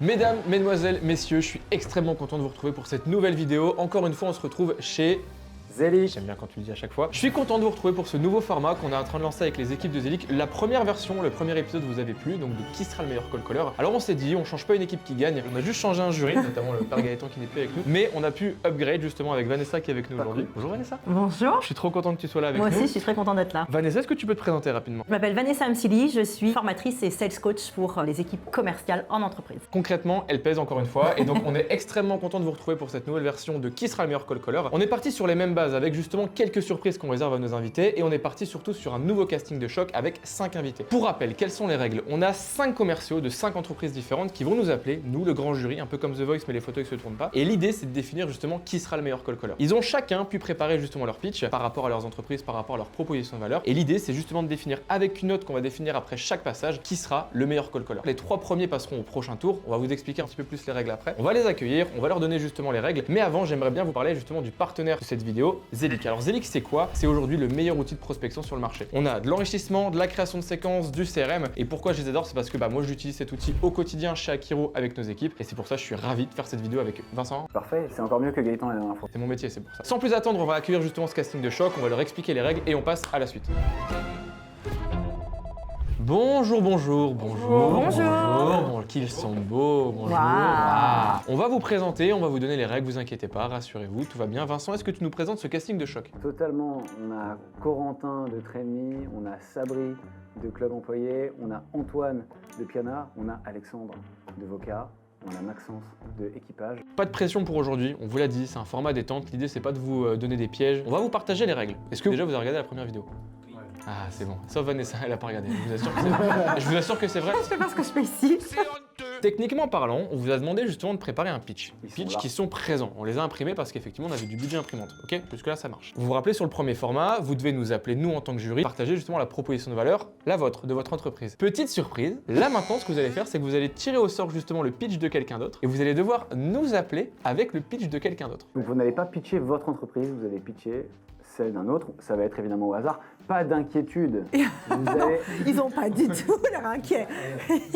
Mesdames, mesdemoiselles, messieurs, je suis extrêmement content de vous retrouver pour cette nouvelle vidéo. Encore une fois, on se retrouve chez Zelic. J'aime bien quand tu le dis à chaque fois. Je suis content de vous retrouver pour ce nouveau format qu'on est en train de lancer avec les équipes de Zelic. La première version, le premier épisode vous avez plu, donc de qui sera le meilleur call caller. Alors on s'est dit, on change pas une équipe qui gagne, on a juste changé un jury, notamment le père Gaëtan qui n'est plus avec nous, mais on a pu upgrade justement avec Vanessa qui est avec nous aujourd'hui. Bonjour Vanessa. Bonjour. Je suis trop content que tu sois là avec nous. Moi aussi, je suis très contente d'être là. Vanessa, est-ce que tu peux te présenter rapidement? Je m'appelle Vanessa Msili, je suis formatrice et sales coach pour les équipes commerciales en entreprise. Concrètement, elle pèse encore une fois, et donc on est extrêmement content de vous retrouver pour cette nouvelle version de qui sera le meilleur call caller. On est parti sur les mêmes bases avec justement quelques surprises qu'on réserve à nos invités, et on est parti surtout sur un nouveau casting de choc avec 5 invités. Pour rappel, quelles sont les règles? On a 5 commerciaux de 5 entreprises différentes qui vont nous appeler, nous le grand jury, un peu comme The Voice mais les fauteuils se tournent pas, et l'idée c'est de définir justement qui sera le meilleur call caller. Ils ont chacun pu préparer justement leur pitch par rapport à leurs entreprises, par rapport à leur proposition de valeur, et l'idée c'est justement de définir avec une note qu'on va définir après chaque passage qui sera le meilleur call caller. Les 3 premiers passeront au prochain tour, on va vous expliquer un petit peu plus les règles après. On va les accueillir, on va leur donner justement les règles, mais avant j'aimerais bien vous parler justement du partenaire de cette vidéo, Zelic. Alors Zelic c'est quoi? C'est aujourd'hui le meilleur outil de prospection sur le marché. On a de l'enrichissement, de la création de séquences, du CRM, et pourquoi je les adore, c'est parce que moi j'utilise cet outil au quotidien chez Akiro avec nos équipes, et c'est pour ça que je suis ravi de faire cette vidéo avec eux. Vincent. Parfait, c'est encore mieux que Gaëtan la dernière fois. C'est mon métier, c'est pour ça. Sans plus attendre, on va accueillir justement ce casting de choc, on va leur expliquer les règles et on passe à la suite. Bonjour, bonjour, bonjour. Bonjour, qu'ils sont beaux, bonjour. Wow. Ah. On va vous présenter, on va vous donner les règles, vous inquiétez pas, rassurez-vous, tout va bien. Vincent, est-ce que tu nous présentes ce casting de choc? Totalement, on a Corentin de Trémy, on a Sabri de Club Employé, on a Antoine de Piana, on a Alexandre de Voca, on a Maxence de Équipage. Pas de pression pour aujourd'hui, on vous l'a dit, c'est un format détente, l'idée c'est pas de vous donner des pièges, on va vous partager les règles. Est-ce que déjà vous avez regardé la première vidéo? Ah c'est bon, sauf Vanessa, elle a pas regardé, je vous assure que c'est vrai. Je fais pas ce que je fais ici. Techniquement parlant, on vous a demandé justement de préparer un pitch. Ils sont Pitch là. qui sont présents, on les a imprimés parce qu'effectivement on avait du budget imprimante, ok? Jusque là ça marche. Vous vous rappelez sur le premier format, vous devez nous appeler nous en tant que jury, partager justement la proposition de valeur, la vôtre, de votre entreprise. Petite surprise, là maintenant ce que vous allez faire c'est que vous allez tirer au sort justement le pitch de quelqu'un d'autre et vous allez devoir nous appeler avec le pitch de quelqu'un d'autre. Donc vous n'allez pas pitcher votre entreprise, vous allez pitcher celle d'un autre, ça va être évidemment au hasard. Pas d'inquiétude, Ils ont pas du tout l'air inquiets.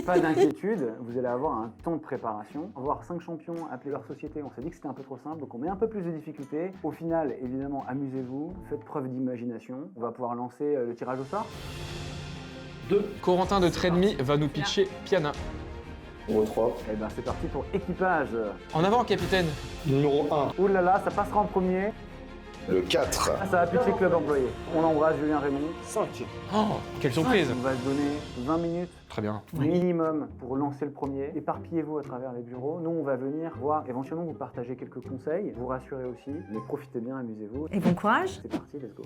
pas d'inquiétude, vous allez avoir un temps de préparation. Avoir 5 champions, appeler leur société, on s'est dit que c'était un peu trop simple, donc on met un peu plus de difficulté. Au final, évidemment, amusez-vous, faites preuve d'imagination. On va pouvoir lancer le tirage au sort. Corentin de Trédemy va nous pitcher Piana. Numéro 3. Et ben c'est parti pour Équipage. En avant capitaine. Numéro 1. Ouh là là, ça passera en premier. Le 4. Ah, ça va pitcher Club Employé. On embrasse Julien Raymond. 5. Oh, quelle surprise. On va se donner 20 minutes Très bien. minimum pour lancer le premier. Éparpillez-vous à travers les bureaux. Nous, on va venir voir, éventuellement vous partager quelques conseils, vous rassurer aussi, mais profitez bien, amusez-vous. Et bon courage. C'est parti, let's go.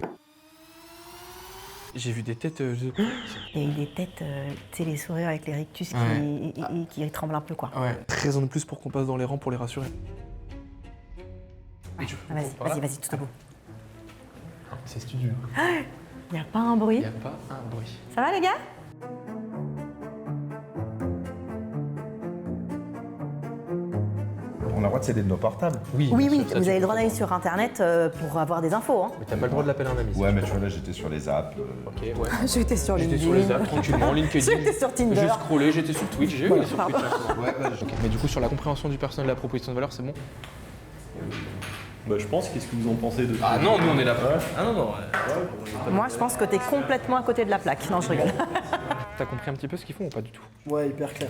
J'ai vu des têtes... Il y a eu des têtes, tu sais, les sourires avec les rictus qui tremblent un peu, quoi. Ouais, 13 ans de plus pour qu'on passe dans les rangs pour les rassurer. Ouais. Vas-y, tout à bout. C'est studieux. Il n'y a pas un bruit. Il n'y a pas un bruit. Ça va les gars? On a le droit de céder de nos portables. Oui, bien sûr, ça, vous tu avez le peux droit d'aller sur internet pour avoir des infos. Hein. Mais t'as pas le droit de l'appeler un ami. Ouais, mais tu vois, là, j'étais sur les apps. Ok, ouais. J'étais sur J'étais sur les apps, tranquillement, LinkedIn. J'étais sur Tinder. J'ai scrollé, j'étais sur Twitch, j'ai vu sur pardon. Twitch. Ouais, bah, Ok, mais du coup, sur la compréhension du personnel de la proposition de valeur, c'est bon? Bah je pense, qu'est-ce que vous en pensez de Ah non, nous on est là. Ah non, non. Moi, je pense que t'es complètement à côté de la plaque. Non, je rigole. T'as compris un petit peu ce qu'ils font ou pas du tout? Ouais, hyper clair.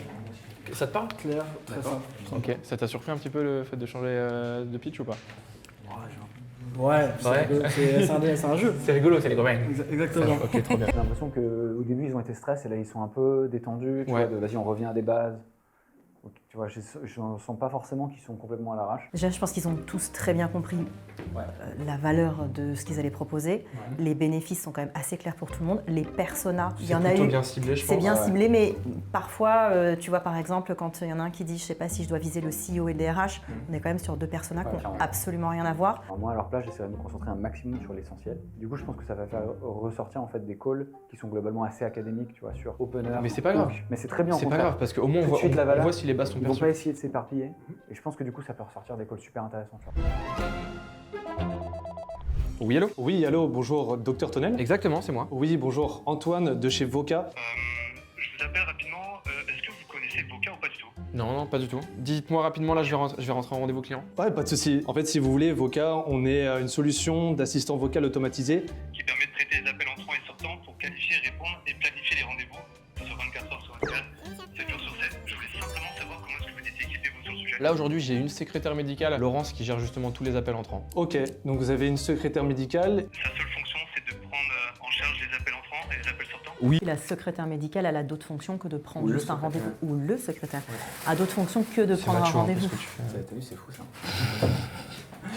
Ça te parle? Clair, très simple. Ok, ça t'a surpris un petit peu le fait de changer de pitch ou pas? Ouais, c'est un jeu. C'est rigolo, c'est les copains. Exactement. Ok, trop bien. J'ai l'impression qu'au début, ils ont été stress et là, ils sont un peu détendus. Tu Ouais. vois, vas-y, on revient à des bases. Donc, tu vois, je ne sens pas forcément qu'ils sont complètement à l'arrache. Déjà, je pense qu'ils ont tous très bien compris la valeur de ce qu'ils allaient proposer. Les bénéfices sont quand même assez clairs pour tout le monde. Les personas, il y en a eu. bien ciblé, je pense. C'est bien ciblé, mais parfois, tu vois, par exemple, quand il y en a un qui dit, je sais pas si je dois viser le CEO et le DRH, on est quand même sur 2 personas qui n'ont absolument rien à voir. Alors moi, à leur place, j'essaierai de me concentrer un maximum sur l'essentiel. Du coup, je pense que ça va faire ressortir en fait des calls qui sont globalement assez académiques, tu vois, sur opener. Mais c'est pas grave. Mais c'est très bien. au C'est pas contraire. grave, parce qu'au moins Tout de suite, la on valeur. voit si les bases sont Ils vont perçues. pas essayer de s'éparpiller. Et je pense que du coup, ça peut ressortir des calls super intéressants. Tu vois. Oui, allô? Oui, allô, bonjour, Docteur Tonnel. Exactement, c'est moi. Oui, bonjour, Antoine de chez Voca. Je vous appelle rapidement. Est-ce que vous connaissez Voca ou pas du tout? Non, pas du tout. Dites-moi rapidement, là, je vais rentrer en rendez-vous client. Ouais, pas de souci. En fait, si vous voulez, Voca, on est une solution d'assistant vocal automatisé. Qui permet de traiter les appels entrants et sortants pour qualifier, répondre et planifier les rendez-vous, que ce soit 24 heures sur 24, 7 jours sur 7. Je voulais simplement savoir comment est-ce que vous étiez équipé vous sur le sujet. Là, aujourd'hui, j'ai une secrétaire médicale, Laurence, qui gère justement tous les appels entrants. Ok, donc vous avez une secrétaire médicale. Sa seule fonction, c'est de prendre en charge les appels entrants et les appels sortants. La secrétaire médicale, elle a d'autres fonctions que de prendre Ou le juste un secrétaire. rendez-vous. Ou le secrétaire a d'autres fonctions que de prendre un macho, hein, rendez-vous. ce que tu fais. T'as vu, c'est fou ça.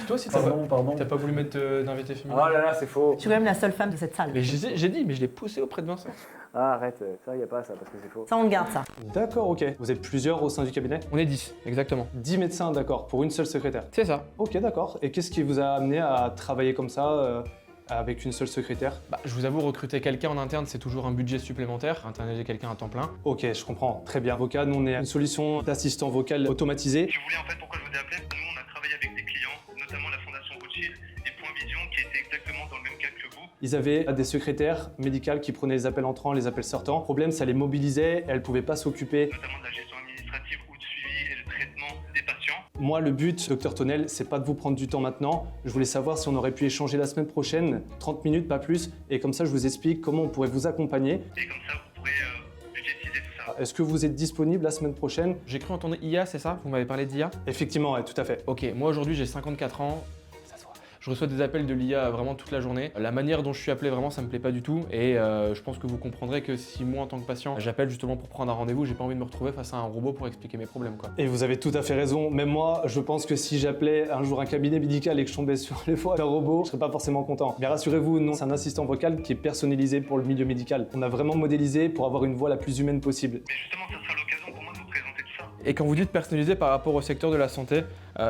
Toi aussi, Pardon. t'as pas voulu mettre d'invité féminin. Oh là là, c'est faux. Je suis quand même la seule femme de cette salle. Mais j'ai dit, mais je l'ai poussé auprès de Vincent. Ah, arrête, ça, y a pas ça parce que c'est faux. Ça, on le garde, ça. D'accord, ok. Vous êtes plusieurs au sein du cabinet? On est 10, exactement. 10 médecins, d'accord, pour une seule secrétaire. C'est ça. Ok, d'accord. Et qu'est-ce qui vous a amené à travailler comme ça avec une seule secrétaire? Bah, je vous avoue, recruter quelqu'un en interne, c'est toujours un budget supplémentaire. Internaliser quelqu'un à temps plein. Ok, je comprends. Très bien. Voca, nous on est une solution d'assistant vocal automatisé. Si vous voulez en fait pourquoi je vous ai appelé, nous on a travaillé avec des clients, notamment la Fondation Rothschild et Point Vision qui étaient exactement dans le même cadre que vous. Ils avaient des secrétaires médicales qui prenaient les appels entrants, les appels sortants. Le problème, ça les mobilisait, elles pouvaient pas s'occuper. Notamment de la gestion administrative ou de suivi et de traitement des patients. Moi, le but, Dr Tonnel, c'est pas de vous prendre du temps maintenant. Je voulais savoir si on aurait pu échanger la semaine prochaine, 30 minutes, pas plus. Et comme ça, je vous explique comment on pourrait vous accompagner. Et comme ça vous pourrez budgétiser tout ça. Est-ce que vous êtes disponible la semaine prochaine? J'ai cru entendre IA, c'est ça? Vous m'avez parlé d'IA? Effectivement, ouais, tout à fait. Ok, moi aujourd'hui j'ai 54 ans. Ça se voit. Je reçois des appels de l'IA vraiment toute la journée. La manière dont je suis appelé, vraiment, ça me plaît pas du tout. Et je pense que vous comprendrez que si moi, en tant que patient, j'appelle justement pour prendre un rendez-vous, j'ai pas envie de me retrouver face à un robot pour expliquer mes problèmes, quoi. Et vous avez tout à fait raison. Même moi, je pense que si j'appelais un jour un cabinet médical et que je tombais sur les voix d'un robot, je serais pas forcément content. Mais rassurez-vous, non, c'est un assistant vocal qui est personnalisé pour le milieu médical. On a vraiment modélisé pour avoir une voix la plus humaine possible. Mais justement ça sera l'occasion pour moi de vous présenter tout ça. Et quand vous dites personnalisé par rapport au secteur de la santé,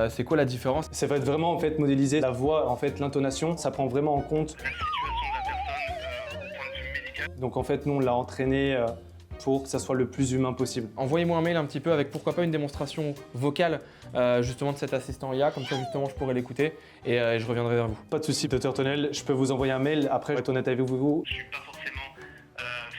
c'est quoi la différence? Ça va être vraiment en fait modéliser la voix, en fait l'intonation, ça prend vraiment en compte. La situation de la personne au point de vue médical. Donc en fait, nous on l'a entraîné pour que ça soit le plus humain possible. Envoyez-moi un mail un petit peu avec pourquoi pas une démonstration vocale justement de cet assistant IA, comme ça justement je pourrais l'écouter et je reviendrai vers vous. Pas de souci, Dr Tonnel, je peux vous envoyer un mail. Après, je vais être honnête avec vous, Je suis pas forcément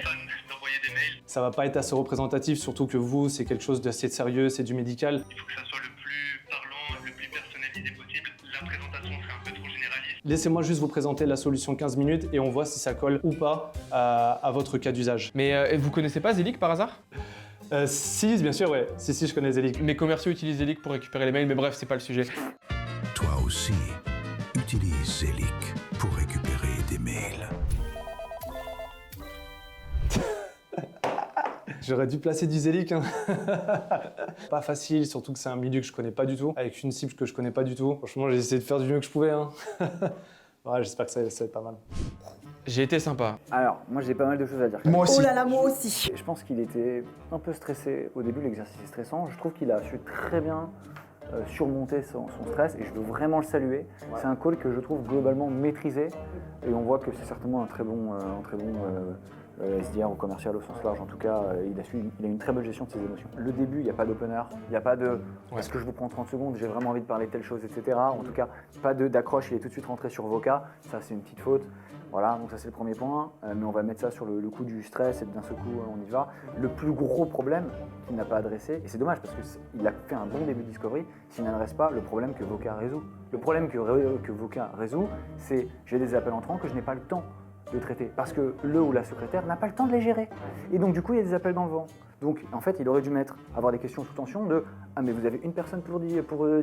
fan d'envoyer des mails. ça va pas être assez représentatif, surtout que vous, c'est quelque chose d'assez sérieux, c'est du médical. Il faut que ça soit le plus parlant, le plus personnalisé possible. La présentation serait un peu trop généraliste. Laissez-moi juste vous présenter la solution 15 minutes et on voit si ça colle ou pas à votre cas d'usage. Mais vous connaissez pas Zelic par hasard? Si, bien sûr, ouais. Si, je connais Zelic. Mes commerciaux utilisent Zelic pour récupérer les mails, mais bref, c'est pas le sujet. Toi aussi, utilise Zelic pour récupérer des mails. J'aurais dû placer du Zelic. Hein. Pas facile, surtout que c'est un milieu que je connais pas du tout, avec une cible que je connais pas du tout. Franchement, j'ai essayé de faire du mieux que je pouvais. Hein. Ouais, j'espère que ça va être pas mal. J'ai été sympa. Alors, moi j'ai pas mal de choses à dire. Moi aussi. Oh là là, moi aussi. Je pense qu'il était un peu stressé. Au début, l'exercice est stressant. Je trouve qu'il a su très bien surmonter son stress et je veux vraiment le saluer. C'est un call que je trouve globalement maîtrisé et on voit que c'est certainement un très bon SDR ou commercial au sens large. En tout cas, il a une très bonne gestion de ses émotions. Le début, il n'y a pas d'opener, il n'y a pas de est-ce que je vous prends 30 secondes, j'ai vraiment envie de parler de telle chose, etc. En tout cas, pas d'accroche, il est tout de suite rentré sur Voca. Ça, c'est une petite faute. Voilà, donc ça c'est le premier point, mais on va mettre ça sur le coup du stress et d'un seul coup on y va. Le plus gros problème qu'il n'a pas adressé, et c'est dommage parce qu'il a fait un bon début de discovery, s'il n'adresse pas le problème que Voca résout. Le problème que Voca résout, c'est j'ai des appels entrants que je n'ai pas le temps de traiter parce que le ou la secrétaire n'a pas le temps de les gérer. Et donc du coup il y a des appels dans le vent. Donc en fait il aurait dû avoir des questions sous tension de « Ah mais vous avez une personne pour 10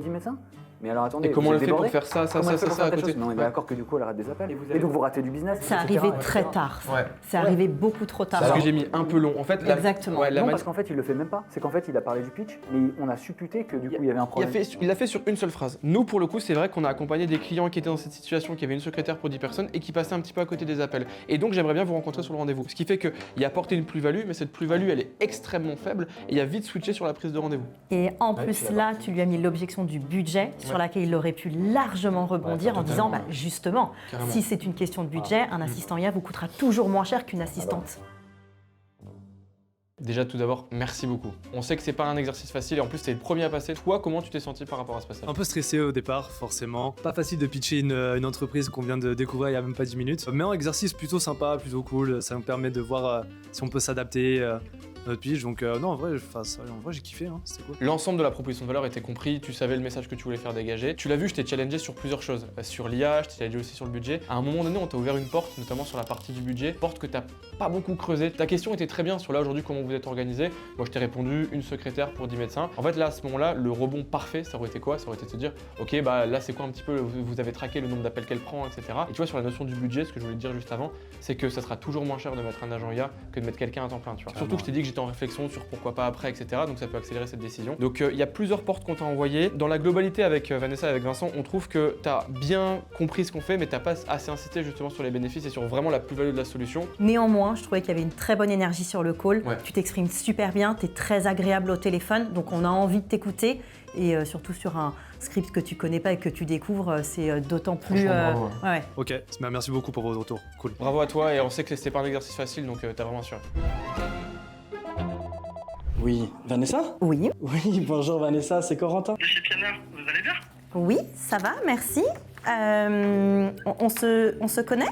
médecins ?» Mais alors attendez, Et comment vous on êtes le fait pour débordé faire ça Comment elle fait pour faire à telle côté? chose? Mais on est d'accord que du coup elle rate des appels. Et donc vous ratez du business. C'est etc., arrivé etc. très tard. Ouais. C'est arrivé beaucoup trop tard. Parce que j'ai mis un peu long. En fait, Exactement. la Non, mani- parce qu'en fait, il le fait même pas. C'est qu'en fait, il a parlé du pitch, mais on a supputé que du coup, il y avait un problème. Il l'a fait sur une seule phrase. Nous, pour le coup, c'est vrai qu'on a accompagné des clients qui étaient dans cette situation, qui avaient une secrétaire pour 10 personnes et qui passaient un petit peu à côté des appels. Et donc, j'aimerais bien vous rencontrer sur le rendez-vous. Ce qui fait qu'il a apporté une plus-value, mais cette plus-value, elle est extrêmement faible et il a vite switché sur la prise de rendez-vous. Et en plus, là, tu lui as mis l'objection du budget sur laquelle il aurait pu largement rebondir en disant, totalement. justement, Carrément. si c'est une question de budget, un assistant IA vous coûtera toujours moins cher qu'une assistante. Déjà, tout d'abord, merci beaucoup. On sait que c'est pas un exercice facile et en plus, c'est le premier à passer. Toi, comment tu t'es senti par rapport à ce passage? Un peu stressé au départ, forcément. Pas facile de pitcher une entreprise qu'on vient de découvrir il y a même pas 10 minutes. Mais en exercice plutôt sympa, plutôt cool. Ça nous permet de voir si on peut s'adapter notre pitch. Donc non, en vrai, j'ai kiffé, hein, c'était cool. L'ensemble de la proposition de valeur était compris, tu savais le message que tu voulais faire dégager. Tu l'as vu, je t'ai challengé sur plusieurs choses. Sur l'IA, je t'ai challengé aussi sur le budget. À un moment donné, on t'a ouvert une porte, notamment sur la partie du budget, porte que t'as pas beaucoup creusé. Ta question était très bien sur là aujourd'hui comment vous êtes organisé. Moi, je t'ai répondu une secrétaire pour 10 médecins. En fait, là, à ce moment-là, le rebond parfait, ça aurait été quoi? Ça aurait été de te dire, ok, bah là, c'est quoi un petit peu, vous avez traqué le nombre d'appels qu'elle prend, etc. Et tu vois, sur la notion du budget, ce que je voulais te dire juste avant, c'est que ça sera toujours moins cher de mettre un agent IA que de mettre quelqu'un à temps plein, tu vois. Surtout que je t'ai dit que j'étais en réflexion sur pourquoi pas après, etc. Donc ça peut accélérer cette décision. Donc il y a plusieurs portes qu'on t'a envoyées. Dans la globalité avec Vanessa et avec Vincent, on trouve que t'as bien compris ce qu'on fait, mais t'as pas assez insisté justement sur les bénéfices et sur vraiment la plus-value de la solution. Néanmoins, je trouvais qu'il y avait une très bonne énergie sur le call. Ouais. Tu t'exprimes super bien, tu es très agréable au téléphone, donc on a envie de t'écouter. Et surtout sur un script que tu connais pas et que tu découvres, c'est d'autant plus... Franchement, bravo, ouais. Ok, merci beaucoup pour votre retour. Cool. Bravo à toi et on sait que c'était pas un exercice facile, donc t'as vraiment assuré. Oui, Vanessa? Oui. Oui, bonjour Vanessa, c'est Corentin. De chez Piana, vous allez bien? Oui, ça va, merci. On se connaît?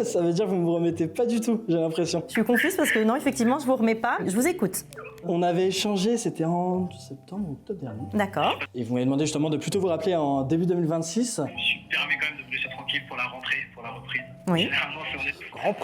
Ça veut dire que vous me remettez pas du tout, j'ai l'impression. Je suis confuse parce que non, effectivement, je vous remets pas. Je vous écoute. On avait échangé, c'était en septembre ou octobre dernier. D'accord. Et vous m'avez demandé justement de plutôt vous rappeler en début 2026. Je me suis permis quand même de vous laisser tranquille pour la rentrée, pour la reprise. Oui. Généralement, c'est on est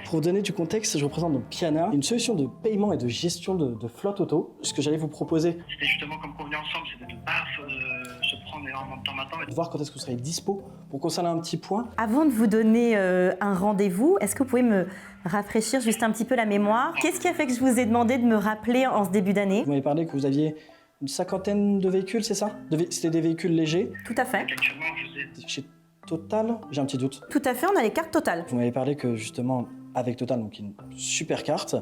Pour donner du contexte, je représente donc Piana, une solution de paiement et de gestion de flotte auto. Ce que j'allais vous proposer, C'était justement comme convenu ensemble, c'était de ne pas se prendre énormément de temps maintenant. de voir quand est-ce que vous serez dispo pour qu'on s'en ait un petit point. Avant de vous donner un rendez-vous, est-ce que vous pouvez me rafraîchir juste un petit peu la mémoire? Qu'est-ce qui a fait que je vous ai demandé de me rappeler en ce début d'année? Vous m'avez parlé que vous aviez une 50aine de véhicules, c'est ça? C'était des véhicules légers. Tout à fait. Actuellement, je vous ai Chez Total, j'ai un petit doute. Tout à fait, on a les cartes totales. Vous m'avez parlé que justement, avec Total, donc une super carte,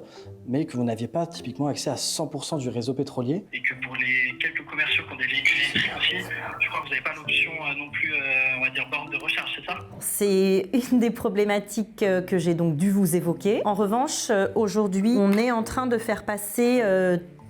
mais que vous n'aviez pas typiquement accès à 100% du réseau pétrolier. et que pour les quelques commerciaux qui ont des véhicules électriques aussi, je crois que vous n'avez pas l'option non plus, on va dire, borne de recharge, c'est ça? C'est une des problématiques que j'ai donc dû vous évoquer. En revanche, aujourd'hui, on est en train de faire passer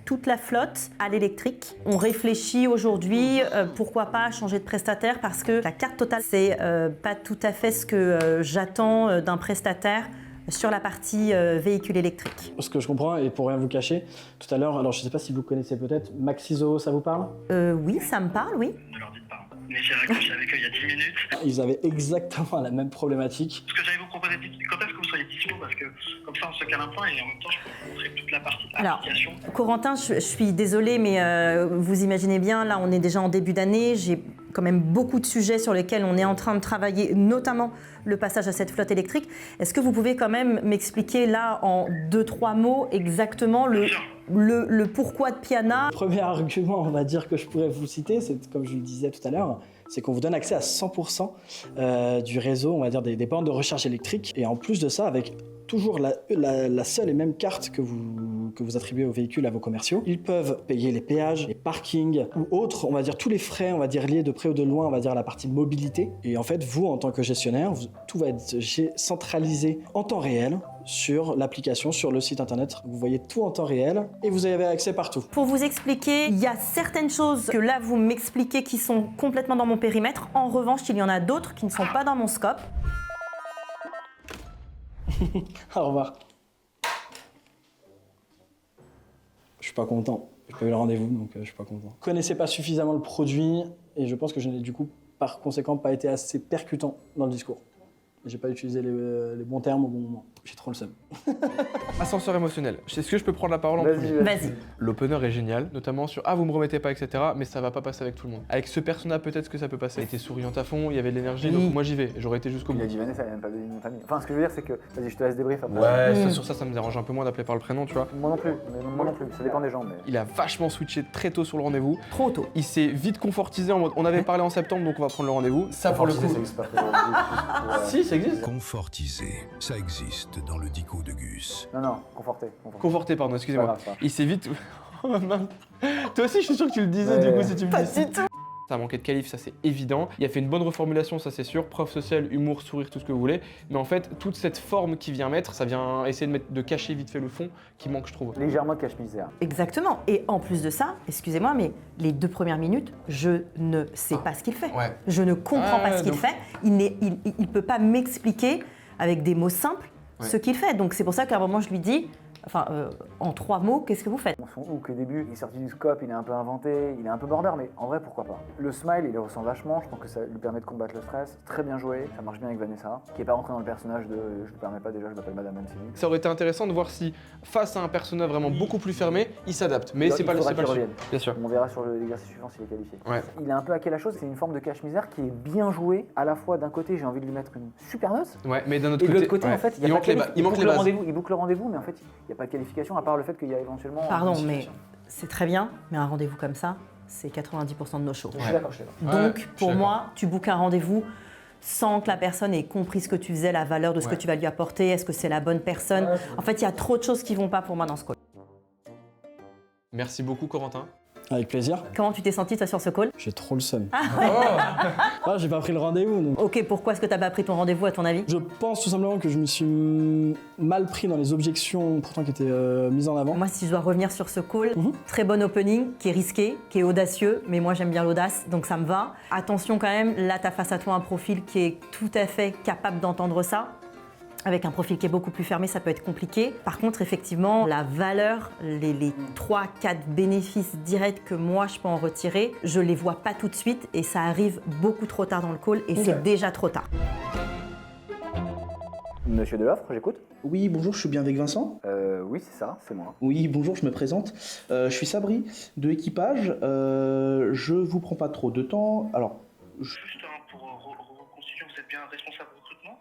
toute la flotte à l'électrique. On réfléchit aujourd'hui, pourquoi pas changer de prestataire, parce que la carte totale, c'est pas tout à fait ce que j'attends d'un prestataire sur la partie véhicule électrique. Ce que je comprends, et pour rien vous cacher, tout à l'heure, alors je ne sais pas si vous connaissez peut-être, Maxiso, ça vous parle? Oui, ça me parle, oui. Ne leur dites pas. Mais j'ai raccroché avec eux il y a 10 minutes. Ils avaient exactement la même problématique. Ce que j'allais vous proposer, quand est-ce que vous seriez dispo? Parce que comme ça, on se cale un point et en même temps, je peux vous montrer toute la partie application. Corentin, je suis désolée, mais vous imaginez bien, là, on est déjà en début d'année. J'ai quand même beaucoup de sujets sur lesquels on est en train de travailler, notamment le passage à cette flotte électrique. Est-ce que vous pouvez quand même m'expliquer là, en 2-3 mots, exactement le pourquoi de Piana? Le premier argument, on va dire, que je pourrais vous citer, c'est comme je le disais tout à l'heure, c'est qu'on vous donne accès à 100% du réseau, on va dire, des bornes de recharge électrique. Et en plus de ça, avec toujours la seule et même carte que vous attribuez aux véhicules, à vos commerciaux, ils peuvent payer les péages, les parkings ou autres, on va dire tous les frais, on va dire liés de près ou de loin, on va dire à la partie mobilité. Et en fait, vous, en tant que gestionnaire, tout va être centralisé en temps réel sur l'application, sur le site internet. Vous voyez tout en temps réel et vous avez accès partout. Pour vous expliquer, il y a certaines choses que là, vous m'expliquez qui sont complètement dans mon périmètre. En revanche, il y en a d'autres qui ne sont pas dans mon scope. Au revoir. Je suis pas content. J'ai pas eu le rendez-vous, donc je suis pas content. Je connaissais pas suffisamment le produit et je pense que je n'ai du coup, par conséquent, pas été assez percutant dans le discours. J'ai pas utilisé les bons termes au bon moment. J'ai trop le seum. Ascenseur émotionnel. Est-ce que je peux prendre la parole en premier? Vas-y. L'opener est génial, notamment sur vous me remettez pas, etc. Mais ça va pas passer avec tout le monde. Avec ce persona, peut-être que ça peut passer. Elle était souriante à fond, il y avait de l'énergie, donc moi j'y vais. J'aurais été jusqu'au bout. Il a dit Vanessa, il a même pas donné une famille. Enfin, ce que je veux dire, c'est que. Vas-y, je te laisse débrief après. Ouais, sur ça me dérange un peu moins d'appeler par le prénom, tu vois. Moi non plus, ça dépend des gens. Mais... Il a vachement switché très tôt sur le rendez-vous. Trop tôt. Il s'est vite confortisé en mode on avait parlé en septembre, donc on va prendre le rendez-vous. Ça pour le coup. Si, ça existe. Confortiser, ça existe dans le dico de Gus. Non, conforté. Conforté, pardon, excusez-moi. Pas grave. Il s'est vite. Oh mince. Toi aussi, je suis sûr que tu le disais, Ouais. du coup, si tu me Pas dis. du tout. Ça a manqué de qualif, ça c'est évident. Il a fait une bonne reformulation, ça c'est sûr. Preuve sociale, humour, sourire, tout ce que vous voulez. Mais en fait, toute cette forme qu'il vient mettre, ça vient essayer de cacher vite fait le fond qui manque, je trouve. Légèrement de cache-misère. Exactement. Et en plus de ça, excusez-moi, mais les 2 premières minutes, je ne sais pas ce qu'il fait. Ouais. Je ne comprends pas ce qu'il donc- fait. Il peut pas m'expliquer avec des mots simples ce qu'il fait. Donc c'est pour ça qu'à un moment, je lui dis, Enfin, en 3 mots, qu'est-ce que vous faites? Son hook au début, il est sorti du scope, il est un peu inventé, il est un peu border, mais en vrai, pourquoi pas. Le smile, il le ressent vachement, je pense que ça lui permet de combattre le stress. Très bien joué, ça marche bien avec Vanessa, qui est pas rentrée dans le personnage de je ne permets pas déjà, je m'appelle Madame Mancini. Ça aurait été intéressant de voir si, face à un persona vraiment beaucoup plus fermé, il s'adapte. Mais c'est pas le qu'il revienne. Bien sûr. On verra sur l'exercice suivant s'il est qualifié. Ouais. Il est un peu hacké la chose, c'est une forme de cache-misère qui est bien jouée. À la fois, d'un côté, j'ai envie de lui mettre une super note, Ouais, mais d'un autre et de côté, l'autre côté, ouais. en fait, il manque les bases. Il boucle le rendez-vous, mais en fait, il n'y a pas de qualification, à part le fait qu'il y a éventuellement... Pardon, mais c'est très bien, mais un rendez-vous comme ça, c'est 90% de nos shows. Je suis d'accord, je suis d'accord. Ouais, Donc, je suis pour d'accord. moi, tu bookes un rendez-vous sans que la personne ait compris ce que tu faisais, la valeur de ce Ouais. que tu vas lui apporter, est-ce que c'est la bonne personne. En fait, il y a trop de choses qui vont pas pour moi dans ce call. Merci beaucoup, Corentin. Avec plaisir. Comment tu t'es senti toi sur ce call? J'ai trop le seum. Oh. Ah, j'ai pas pris le rendez-vous. Donc. Ok, pourquoi est-ce que t'as pas pris ton rendez-vous à ton avis? Je pense tout simplement que je me suis mal pris dans les objections pourtant qui étaient mises en avant. Moi, si je dois revenir sur ce call, Mhm. très bon opening, qui est risqué, qui est audacieux, mais moi j'aime bien l'audace, donc ça me va. Attention quand même, là t'as face à toi un profil qui est tout à fait capable d'entendre ça. Avec un profil qui est beaucoup plus fermé, ça peut être compliqué. Par contre, effectivement, la valeur, les 3-4 bénéfices directs que moi je peux en retirer, je les vois pas tout de suite et ça arrive beaucoup trop tard dans le call et c'est déjà trop tard. Monsieur Deloffre, j'écoute. Oui, bonjour, je suis bien avec Vincent. Oui, c'est ça, c'est moi. Oui, bonjour, je me présente. Je suis Sabri de Équipage. Je vous prends pas trop de temps. Alors, Juste pour reconstituer, vous êtes bien responsable recrutement?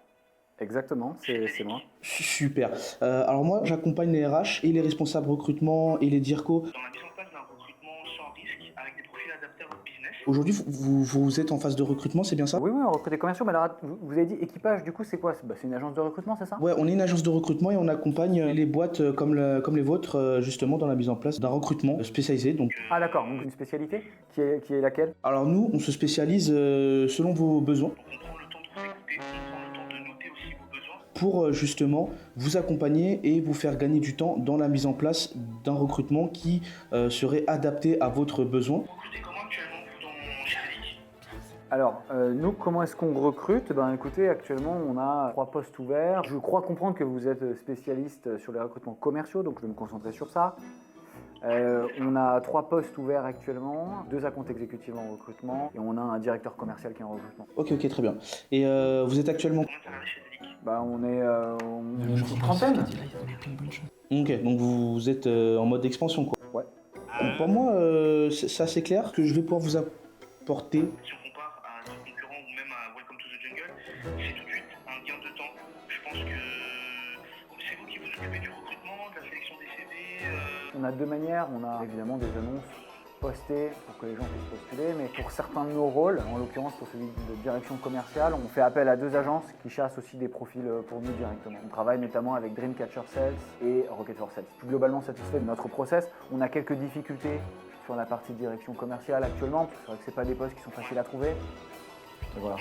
Exactement, c'est moi. super. Alors moi, j'accompagne les RH et les responsables recrutement et les DIRCO. Dans la mise en place d'un recrutement sans risque, avec des profils adaptés à votre business. Aujourd'hui, vous êtes en phase de recrutement, c'est bien ça? Oui, on recrute des commerciaux, mais alors vous avez dit équipage, du coup c'est quoi? C'est une agence de recrutement, c'est ça? Ouais, on est une agence de recrutement et on accompagne les boîtes comme les vôtres justement dans la mise en place d'un recrutement spécialisé. Donc, Ah d'accord, donc une spécialité qui est laquelle? alors nous, on se spécialise selon vos besoins Donc on prend le temps de vous écouter, on prend le temps de noter aussi vos besoins. pour justement vous accompagner et vous faire gagner du temps dans la mise en place d'un recrutement qui serait adapté à votre besoin. Vous recrutez comment actuellement vous dans chez Zelic? Alors, nous, comment est-ce qu'on recrute? Ben écoutez, actuellement on a 3 postes ouverts. Je crois comprendre que vous êtes spécialiste sur les recrutements commerciaux, donc je vais me concentrer sur ça. On a 3 postes ouverts actuellement, 2 acomptes exécutifs en recrutement et on a un directeur commercial qui est en recrutement. Ok, très bien. Et vous êtes actuellement... Combien de salariés chez Zelic? Bah on est une petite trentaine. Ok, donc vous êtes en mode expansion quoi. Ouais. Donc, pour moi, c'est assez clair. Ce que je vais pouvoir vous apporter... Si on compare à nos concurrents ou même à Welcome to the Jungle, c'est tout de suite un gain de temps. Je pense que c'est vous qui vous occupez du recrutement, de la sélection des CV. On a 2 manières, on a évidemment des annonces postées pour que les gens puissent postuler, mais pour certains de nos rôles, en l'occurrence pour celui de direction commerciale, on fait appel à 2 agences qui chassent aussi des profils pour nous directement. On travaille notamment avec Dreamcatcher Sales et Rocket for Sales. Je suis globalement satisfait de notre process. On a quelques difficultés sur la partie direction commerciale actuellement, parce que c'est vrai que c'est pas des postes qui sont faciles à trouver. Et voilà.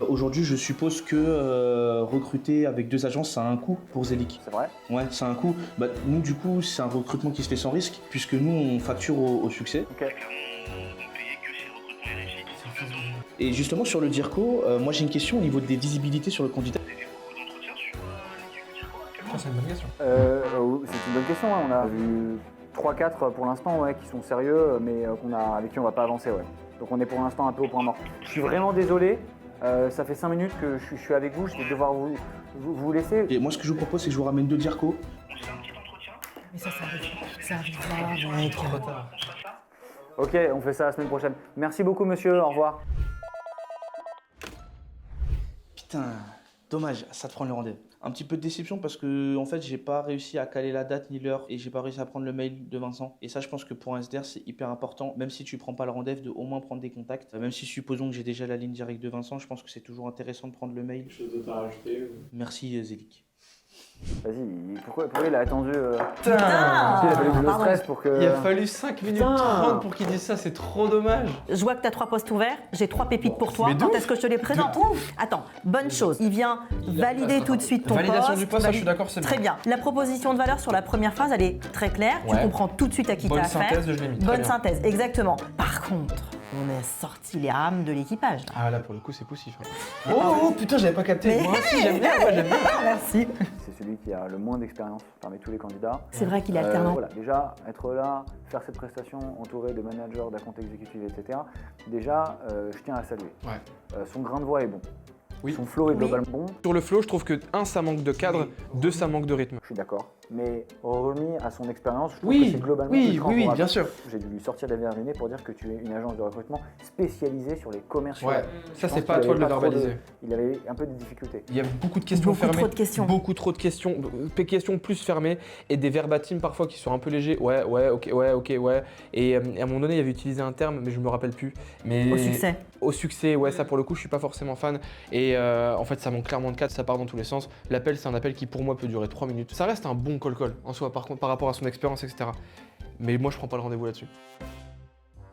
Aujourd'hui, je suppose que recruter avec 2 agences, ça a un coût pour Zelic. C'est vrai? Ouais, ça a un coût. Bah, nous, du coup, c'est un recrutement qui se fait sans risque, puisque nous, on facture au succès. Ok. Clairement, on ne payait que si le recrutement est réussi. Et justement, sur le DIRCO, moi, j'ai une question au niveau des visibilités sur le candidat. Vous avez fait beaucoup d'entretiens sur l'équipe du DIRCO actuellement? C'est une bonne question. C'est une bonne question, hein. On a vu 3-4 pour l'instant ouais, qui sont sérieux, mais avec qui on va pas avancer. Ouais. Donc on est pour l'instant un peu au point mort. Je suis vraiment désolé, ça fait 5 minutes que je suis avec vous, je vais devoir vous laisser. Et moi, ce que je vous propose, c'est que je vous ramène 2 DIRCO. On se fait un petit entretien. Mais ça arrive On se fait ça. Ok, on fait ça la semaine prochaine. Merci beaucoup monsieur, au revoir. Putain, dommage, ça te prend le rendez-vous. Un petit peu de déception parce que en fait j'ai pas réussi à caler la date ni l'heure et j'ai pas réussi à prendre le mail de Vincent. Et ça je pense que pour un SDR c'est hyper important, même si tu prends pas le rendez-vous, de au moins prendre des contacts. Même si supposons que j'ai déjà la ligne directe de Vincent, je pense que c'est toujours intéressant de prendre le mail. Merci Zelic. Vas-y, pourquoi il a attendu Putain, il a fallu que je le pardon. stresse pour que... Il a fallu 5 minutes 30 pour qu'il dise ça, c'est trop dommage. Je vois que tu as 3 postes ouverts, j'ai 3 pépites pour toi. mais de Quand ouf. est-ce que je te les présente? Attends, bonne chose. Il vient valider tout de suite ton Validation poste. du poste, ça, je suis d'accord, c'est Très bien. La proposition de valeur sur la première phrase, elle est très claire. Tu Ouais. comprends tout de suite à qui tu Bonne as affaire. synthèse, je l'ai mis. Très Bonne bien. synthèse, exactement. Par contre, on a sorti les rames de l'équipage. Ah là pour le coup c'est poussif. Oh putain j'avais pas capté. Moi aussi j'aime bien, moi j'aime bien. Merci. C'est c'est celui qui a le moins d'expérience parmi tous les candidats. C'est vrai qu'il est alternant. Voilà, déjà, être là, faire cette prestation entouré de managers, d'account exécutifs, etc. Déjà, je tiens à saluer. Ouais. Son grain de voix est bon. Oui. Son flow est globalement bon. Sur le flow, je trouve que ça manque de cadre, ça manque de rythme. Je suis d'accord. Mais remis à son expérience, je trouve Oui, que c'est globalement oui, ultra oui, encourageant. bien sûr. J'ai dû lui sortir la dernière année pour dire que tu es une agence de recrutement spécialisée sur les commerciaux. Ouais, ça c'est pas à toi de le verbaliser. Il avait un peu de difficultés. Il y a beaucoup de questions fermées. Trop de questions. Beaucoup trop de questions. Questions plus fermées et des verbatims parfois qui sont un peu légers. Ouais, ok. Et à un moment donné, il avait utilisé un terme, mais je me rappelle plus. Mais Au succès. Au succès, ouais, ça pour le coup, je suis pas forcément fan. Et en fait, ça manque clairement de cadre, ça part dans tous les sens. L'appel, c'est un appel qui pour moi peut durer 3 minutes. Ça reste un bon call en soi, par contre, par rapport à son expérience, etc. Mais moi, je prends pas le rendez-vous là-dessus.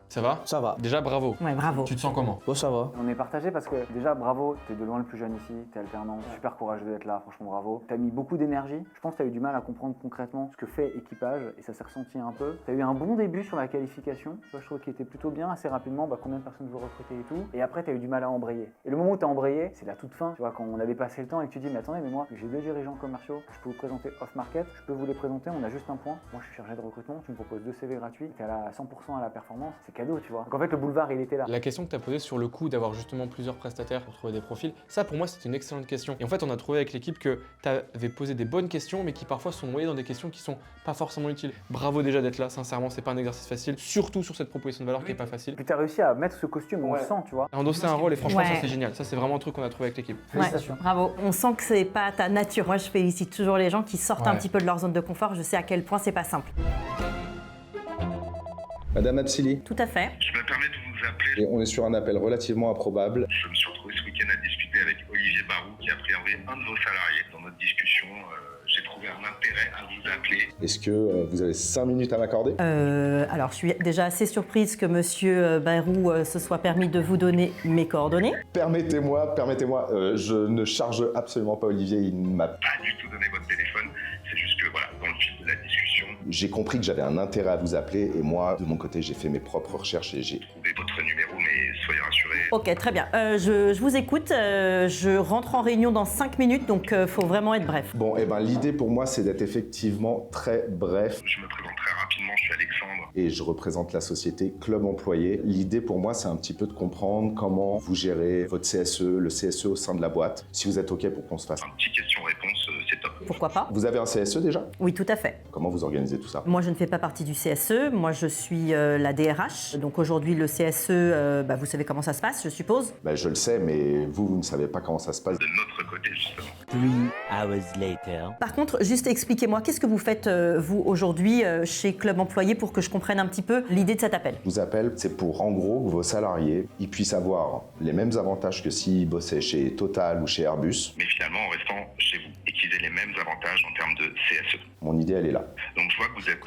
Ça va? Ça va. Déjà, bravo. Ouais, bravo. Tu te sens comment? Bon, ça va. On est partagé parce que déjà bravo, t'es de loin le plus jeune ici, t'es alternant, super courageux d'être là, franchement bravo. T'as mis beaucoup d'énergie, je pense que t'as eu du mal à comprendre concrètement ce que fait équipage et ça s'est ressenti un peu. T'as eu un bon début sur la qualification, tu vois, je trouve qu'il était plutôt bien, assez rapidement, combien de personnes vous recrutez et tout. Et après t'as eu du mal à embrayer. Et le moment où t'as embrayé, c'est la toute fin, tu vois, quand on a dépassé le temps et que tu dis mais attendez, mais moi j'ai 2 dirigeants commerciaux, je peux vous présenter off-market, je peux vous les présenter, on a juste un point. Moi je suis chargé de recrutement, tu me proposes 2 CV gratuits, t'es à 100% à la performance, c'est cadeau, tu vois. Donc en fait le boulevard il était là. La question que tu as posée sur le coup d'avoir justement plusieurs prestataires pour trouver des profils, ça pour moi c'était une excellente question. Et en fait on a trouvé avec l'équipe que tu avais posé des bonnes questions mais qui parfois sont noyées dans des questions qui sont pas forcément utiles. Bravo déjà d'être là, sincèrement c'est pas un exercice facile, surtout sur cette proposition de valeur qui est pas facile. Puis t'as réussi à mettre ce costume, on le sent, tu vois. Endosser un rôle et franchement Ouais. ça c'est génial, ça c'est vraiment un truc qu'on a trouvé avec l'équipe. Ouais, Félicitations. bravo. On sent que c'est pas ta nature. Moi, je félicite toujours les gens qui sortent un Ouais. petit peu de leur zone de confort. Je sais à quel point c'est pas simple. Madame Absili, Tout à fait. Je me permets de vous appeler. et on est sur un appel relativement improbable. Je me suis retrouvé ce week-end à discuter avec Olivier Barou, qui a priori un de vos salariés. Dans notre discussion, j'ai trouvé un intérêt à vous appeler. Est-ce que vous avez 5 minutes à m'accorder? Alors, je suis déjà assez surprise que Monsieur Bayrou se soit permis de vous donner mes coordonnées. Permettez-moi, je ne charge absolument pas Olivier, il ne m'a... Pas du tout donné votre téléphone. C'est juste que voilà, dans le fil de la discussion, J'ai compris que j'avais un intérêt à vous appeler et moi, de mon côté, j'ai fait mes propres recherches et j'ai... trouvez votre numéro, mais soyez rassurés. Ok, très bien. Je vous écoute. Je rentre en réunion dans 5 minutes, donc faut vraiment être bref. Bon, et ben l'idée pour moi, c'est d'être effectivement très bref. Je me présente très rapidement, je suis Alexandre. Et je représente la société Club Employé. L'idée pour moi, c'est un petit peu de comprendre comment vous gérez votre CSE, le CSE au sein de la boîte. Si vous êtes OK pour qu'on se fasse. Un petit question-réponse, c'est top. Pourquoi pas? Vous avez un CSE déjà? Oui, tout à fait. Comment vous organisez tout ça? Moi, je ne fais pas partie du CSE. Moi, je suis la DRH. Donc aujourd'hui, le CSE, vous savez comment ça se passe, je suppose. Ben, je le sais, mais vous ne savez pas comment ça se passe. De notre côté, justement. 3 hours later. Par contre, juste expliquez-moi, qu'est-ce que vous faites, vous, aujourd'hui, chez Club Employé pour que je comprenne un petit peu l'idée de cet appel? Je vous appelle, c'est pour en gros que vos salariés ils puissent avoir les mêmes avantages que s'ils bossaient chez Total ou chez Airbus. Mais finalement, en restant chez vous et qu'ils aient les mêmes avantages en termes de CSE. Mon idée, elle est là. Donc je vois que vous êtes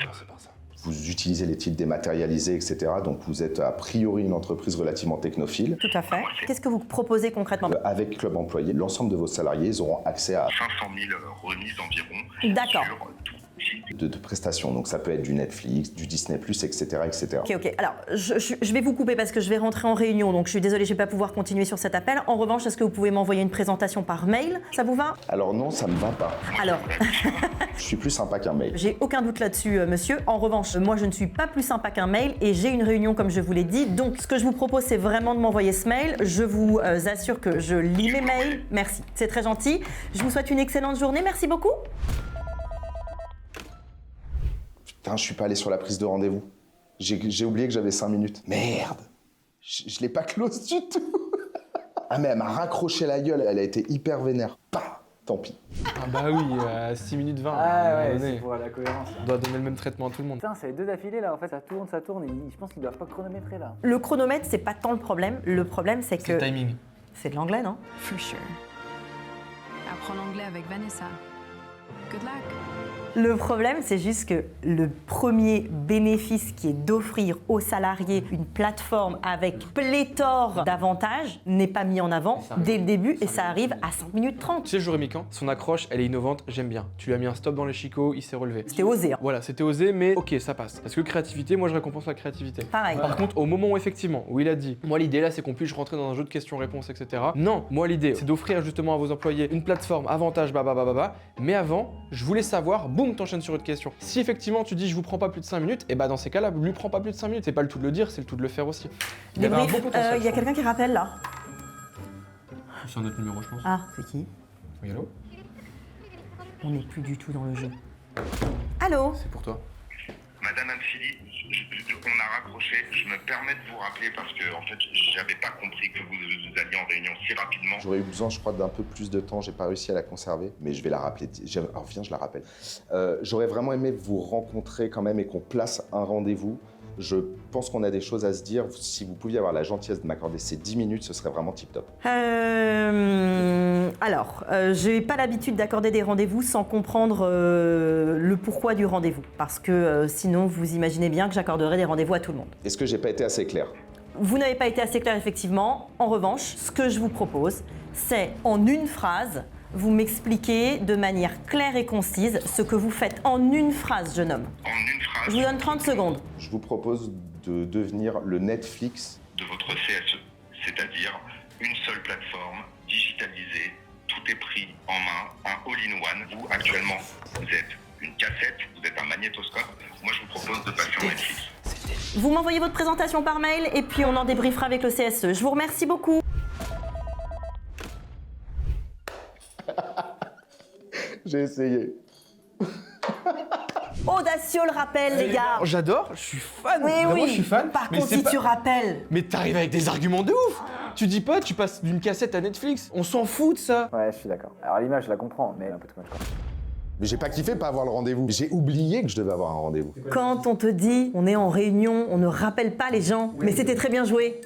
Vous utilisez les titres dématérialisés, etc. Donc vous êtes a priori une entreprise relativement technophile. Tout à fait. Qu'est-ce que vous proposez concrètement? Avec Club Employé, l'ensemble de vos salariés ils auront accès à 500 000 remises environ D'accord. sur tout type. de prestations. Donc ça peut être du Netflix, du Disney+, etc. etc. Ok. Alors, je vais vous couper parce que je vais rentrer en réunion, donc je suis désolée, je ne vais pas pouvoir continuer sur cet appel. En revanche, est-ce que vous pouvez m'envoyer une présentation par mail? Ça vous va? Alors non, ça me va pas. Alors, Je suis plus sympa qu'un mail. j'ai aucun doute là-dessus, monsieur. En revanche, moi, je ne suis pas plus sympa qu'un mail et j'ai une réunion, comme je vous l'ai dit. Donc, ce que je vous propose, c'est vraiment de m'envoyer ce mail. Je vous assure que je lis mes mails. Merci, c'est très gentil. Je vous souhaite une excellente journée. Merci beaucoup. Putain, je suis pas allé sur la prise de rendez-vous. J'ai oublié que j'avais 5 minutes. Merde. Je l'ai pas close du tout. Ah mais elle m'a raccroché la gueule, elle a été hyper vénère. Bah, tant pis. Ah bah oui, 6 minutes 20. à un Ah moment ouais, donné. c'est pour la cohérence. On doit donner le même traitement à tout le monde. Putain, c'est 2 d'affilée là, en fait, ça tourne, et je pense qu'ils doivent pas chronométrer là. Le chronomètre, c'est pas tant le problème. Le problème, c'est C'est le que... timing. C'est de l'anglais, non? For sure. Apprends l'anglais avec Vanessa. Good luck. Le problème, c'est juste que le premier bénéfice qui est d'offrir aux salariés une plateforme avec pléthore d'avantages n'est pas mis en avant dès le début et ça arrive à 5 minutes 30. Tu sais, Jérémy Camp, son accroche, elle est innovante, j'aime bien. Tu lui as mis un stop dans les chicots, il s'est relevé. C'était osé. Hein. Voilà, c'était osé, mais ok, ça passe. Parce que créativité, moi je récompense la créativité. Pareil. Par contre, au moment où effectivement, où il a dit, moi l'idée là c'est qu'on puisse rentrer dans un jeu de questions-réponses, etc. Non, moi l'idée c'est d'offrir justement à vos employés une plateforme, avantage, mais avant, je voulais savoir, boum, t'enchaînes sur une question. Si effectivement tu dis je vous prends pas plus de 5 minutes, et bah dans ces cas-là, lui prends pas plus de 5 minutes. C'est pas le tout de le dire, c'est le tout de le faire aussi. Il y avait un Débrief, bon potentiel. il y a quelqu'un qui rappelle là. C'est un autre numéro, je pense. Ah, c'est qui? Oui, allô? On n'est plus du tout dans le jeu. Allô? C'est pour toi. Madame Anfili, on a raccroché. Je me permets de vous rappeler parce que en fait, j'avais pas compris que vous alliez en réunion si rapidement. J'aurais eu besoin, je crois, d'un peu plus de temps. J'ai pas réussi à la conserver, mais je vais la rappeler. Alors, viens, je la rappelle. J'aurais vraiment aimé vous rencontrer quand même et qu'on place un rendez-vous. Je pense qu'on a des choses à se dire. Si vous pouviez avoir la gentillesse de m'accorder ces 10 minutes, ce serait vraiment tip-top. Alors, j'ai pas l'habitude d'accorder des rendez-vous sans comprendre le pourquoi du rendez-vous. Parce que sinon, vous imaginez bien que j'accorderai des rendez-vous à tout le monde. Est-ce que j'ai pas été assez clair? Vous n'avez pas été assez clair, effectivement. En revanche, ce que je vous propose, c'est en une phrase, vous m'expliquez de manière claire et concise ce que vous faites en une phrase, jeune homme. En une phrase. Je vous donne 30 secondes. Je vous propose de devenir le Netflix De votre CSE, c'est-à-dire une seule plateforme digitalisée, tout est pris en main, un all-in-one. Vous, actuellement, vous êtes une cassette, vous êtes un magnétoscope. Moi, je vous propose de passer en Netflix. Vous m'envoyez votre présentation par mail et puis on en débriefera avec le CSE. Je vous remercie beaucoup. J'ai essayé. Audacieux le rappel, les gars. J'adore, je suis fan. Oui, Vraiment, oui. je suis fan. Par mais contre, c'est si pas- tu rappelles. Mais t'arrives avec des arguments de ouf. Tu dis pas, tu passes d'une cassette à Netflix. On s'en fout de ça. Ouais, je suis d'accord. Alors l'image, je la comprends, mais un peu de much. Mais j'ai pas kiffé pas avoir le rendez-vous. J'ai oublié que je devais avoir un rendez-vous. Quand on te dit on est en réunion, on ne rappelle pas les gens. Mais c'était très bien joué.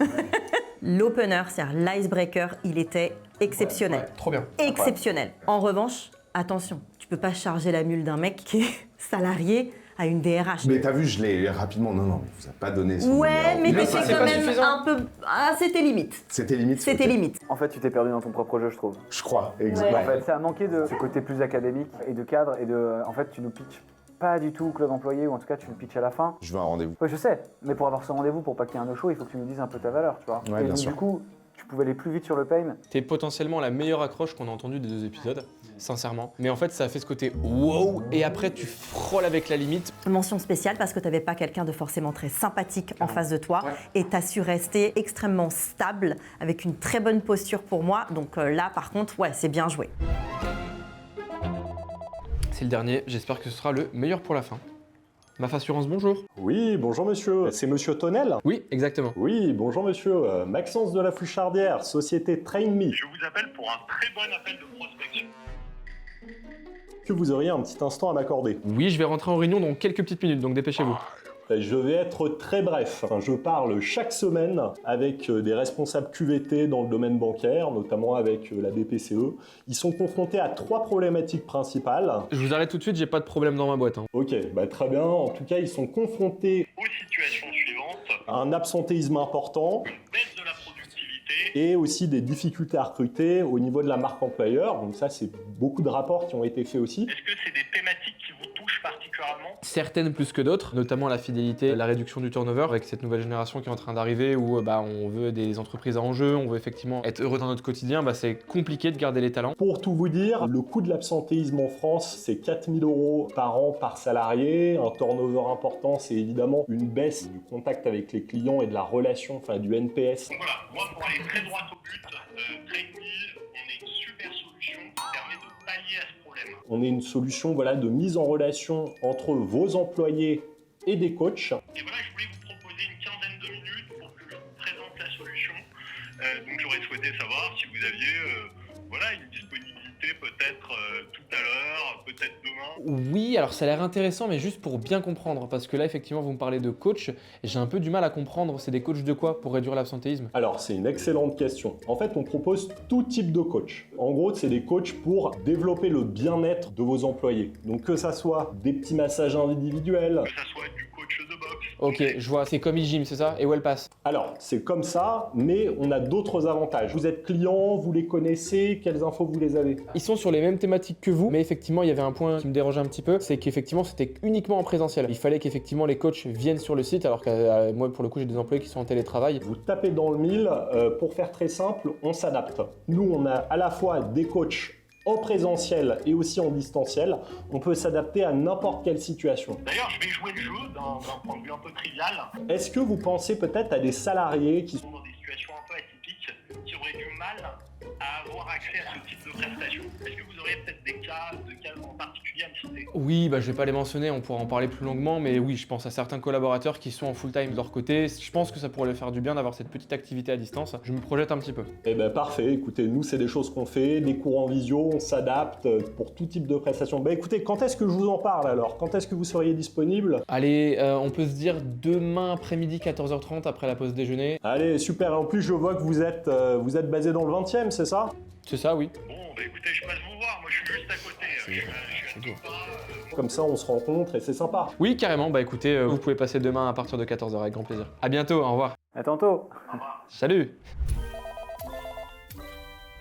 L'opener, c'est-à-dire l'icebreaker, il était exceptionnel. Ouais, trop bien. Exceptionnel. En revanche, attention, tu peux pas charger la mule d'un mec qui est salarié à une DRH. Mais t'as vu, je l'ai rapidement. Non, mais vous a pas donné son Ouais, numéro. mais Il a t'étais pas- c'est quand pas même suffisant. un peu... Ah, c'était limite. C'était limite. C'était ok. limite. En fait, tu t'es perdu dans ton propre jeu, je trouve. Je crois, exactement. En fait, ça a manqué de ce côté plus académique et de cadre et de... En fait, tu nous pitches pas du tout club employé, ou en tout cas, tu nous pitches à la fin. Je veux un rendez-vous. Ouais, je sais, mais pour avoir ce rendez-vous, pour pas qu'il y ait un no-show, il faut que tu nous dises un peu ta valeur, tu vois. Ouais, et bien donc, sûr. du coup, tu pouvais aller plus vite sur le pain. T'es potentiellement la meilleure accroche qu'on a entendue des 2 épisodes, sincèrement. Mais en fait, ça a fait ce côté wow, et après tu frôles avec la limite. Mention spéciale parce que tu n'avais pas quelqu'un de forcément très sympathique en face de toi et tu as su rester extrêmement stable avec une très bonne posture pour moi. Donc là, par contre, ouais, c'est bien joué. C'est le dernier, j'espère que ce sera le meilleur pour la fin. MAF Assurance, bonjour. Oui, bonjour monsieur. C'est monsieur Tonnel? Oui, exactement. Oui, bonjour monsieur. Maxence de la Fouchardière, société Train Me. Je vous appelle pour un très bon appel de prospection. Que vous auriez un petit instant à m'accorder? Oui, je vais rentrer en réunion dans quelques petites minutes, donc dépêchez-vous. Je vais être très bref. Je parle chaque semaine avec des responsables QVT dans le domaine bancaire, notamment avec la BPCE. Ils sont confrontés à 3 problématiques principales. Je vous arrête tout de suite, j'ai pas de problème dans ma boîte. Hein. Ok, très bien. En tout cas, ils sont confrontés Aux situations suivantes, à un absentéisme important une baisse de la productivité, et aussi des difficultés à recruter au niveau de la marque employeur. Donc ça, c'est beaucoup de rapports qui ont été faits aussi. est-ce que c'est des thématiques qui vous touchent particulièrement? Certaines plus que d'autres, notamment la fidélité, la réduction du turnover avec cette nouvelle génération qui est en train d'arriver où on veut des entreprises à enjeu, on veut effectivement être heureux dans notre quotidien, c'est compliqué de garder les talents. Pour tout vous dire, le coût de l'absentéisme en France, c'est 4 000 € par an par salarié. Un turnover important, c'est évidemment une baisse du contact avec les clients et de la relation, du NPS. Donc voilà, moi pour aller très droit au but, TrainMe, on est une super solution qui permet de pallier à ce problème. On est une solution de mise en relation entre vos employés et des coachs. Et voilà, je voulais vous proposer une quinzaine de minutes pour que je vous présente la solution. Donc j'aurais souhaité savoir si vous aviez une disponibilité discuter peut-être tout à l'heure, peut-être demain. Oui, alors ça a l'air intéressant, mais juste pour bien comprendre, parce que là, effectivement, vous me parlez de coach, et j'ai un peu du mal à comprendre. C'est des coachs de quoi pour réduire l'absentéisme? Alors, c'est une excellente question. En fait, on propose tout type de coach. En gros, c'est des coachs pour développer le bien-être de vos employés. Donc, que ça soit des petits massages individuels. Que ça soit du coach de boxe. Ok, je vois, c'est comme e-gym, c'est ça? Et où elle passe? Alors, c'est comme ça, mais on a d'autres avantages. Vous êtes client, vous les connaissez, quelles infos vous les avez? Ils sont sur les mêmes thématiques que vous, mais effectivement, il y avait un point qui me dérangeait un petit peu, c'est qu'effectivement, c'était uniquement en présentiel. Il fallait qu'effectivement les coachs viennent sur le site, alors que moi, pour le coup, j'ai des employés qui sont en télétravail. Vous tapez dans le mille, pour faire très simple, on s'adapte. Nous, on a à la fois des coachs en présentiel et aussi en distanciel. On peut s'adapter à n'importe quelle situation. D'ailleurs, je vais jouer le jeu d'un point de vue un peu trivial. Est-ce que vous pensez peut-être à des salariés qui Ils sont dans des situations un peu atypiques, qui auraient du mal à avoir accès à ce type de prestations? Est-ce que vous auriez peut-être des cas en particulier à me citer? Oui, je vais pas les mentionner, on pourra en parler plus longuement, mais oui, je pense à certains collaborateurs qui sont en full-time de leur côté. Je pense que ça pourrait leur faire du bien d'avoir cette petite activité à distance. Je me projette un petit peu. Eh ben parfait, écoutez, nous c'est des choses qu'on fait, des cours en visio, on s'adapte pour tout type de prestations. Bah écoutez, quand est-ce que je vous en parle alors? Quand est-ce que vous seriez disponible? Allez, on peut se dire demain après-midi 14h30 après la pause déjeuner. Allez, super, en plus je vois que vous êtes basé dans le 20e, c'est ça? C'est ça, oui. Bon, bah écoutez, je passe vous voir, moi je suis juste à côté. Je suis à deux pas. Comme ça on se rencontre et c'est sympa. Oui, carrément, écoutez, vous pouvez passer demain à partir de 14h avec grand plaisir. À bientôt, au revoir. À tantôt. Salut.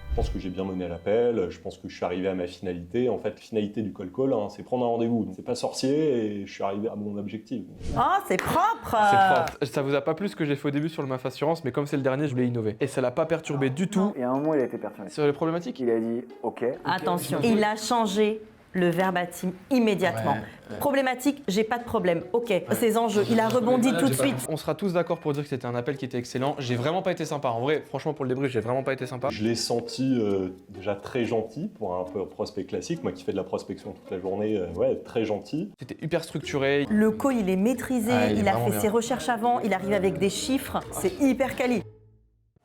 Je pense que j'ai bien mené l'appel, je pense que je suis arrivé à ma finalité. En fait, la finalité du call, hein, c'est prendre un rendez-vous. Donc, c'est pas sorcier et je suis arrivé à mon objectif. Oh, c'est propre! C'est propre. Ça vous a pas plu ce que j'ai fait au début sur le MAF Assurance, mais comme c'est le dernier, je voulais innover. Et ça l'a pas perturbé du tout. Et à un moment, il a été perturbé. Sur les problématiques? Il a dit OK. Attention, il a changé le verbatim immédiatement. Ouais. Problématique, j'ai pas de problème. Ok, ces enjeux, il a rebondi tout de suite. On sera tous d'accord pour dire que c'était un appel qui était excellent. J'ai vraiment pas été sympa. En vrai, franchement, pour le débrief, j'ai vraiment pas été sympa. Je l'ai senti déjà très gentil pour un peu prospect classique. Moi qui fais de la prospection toute la journée, ouais, très gentil. C'était hyper structuré. Le call, il est maîtrisé, il a fait bien. ses recherches avant, il arrive avec des chiffres, c'est hyper quali.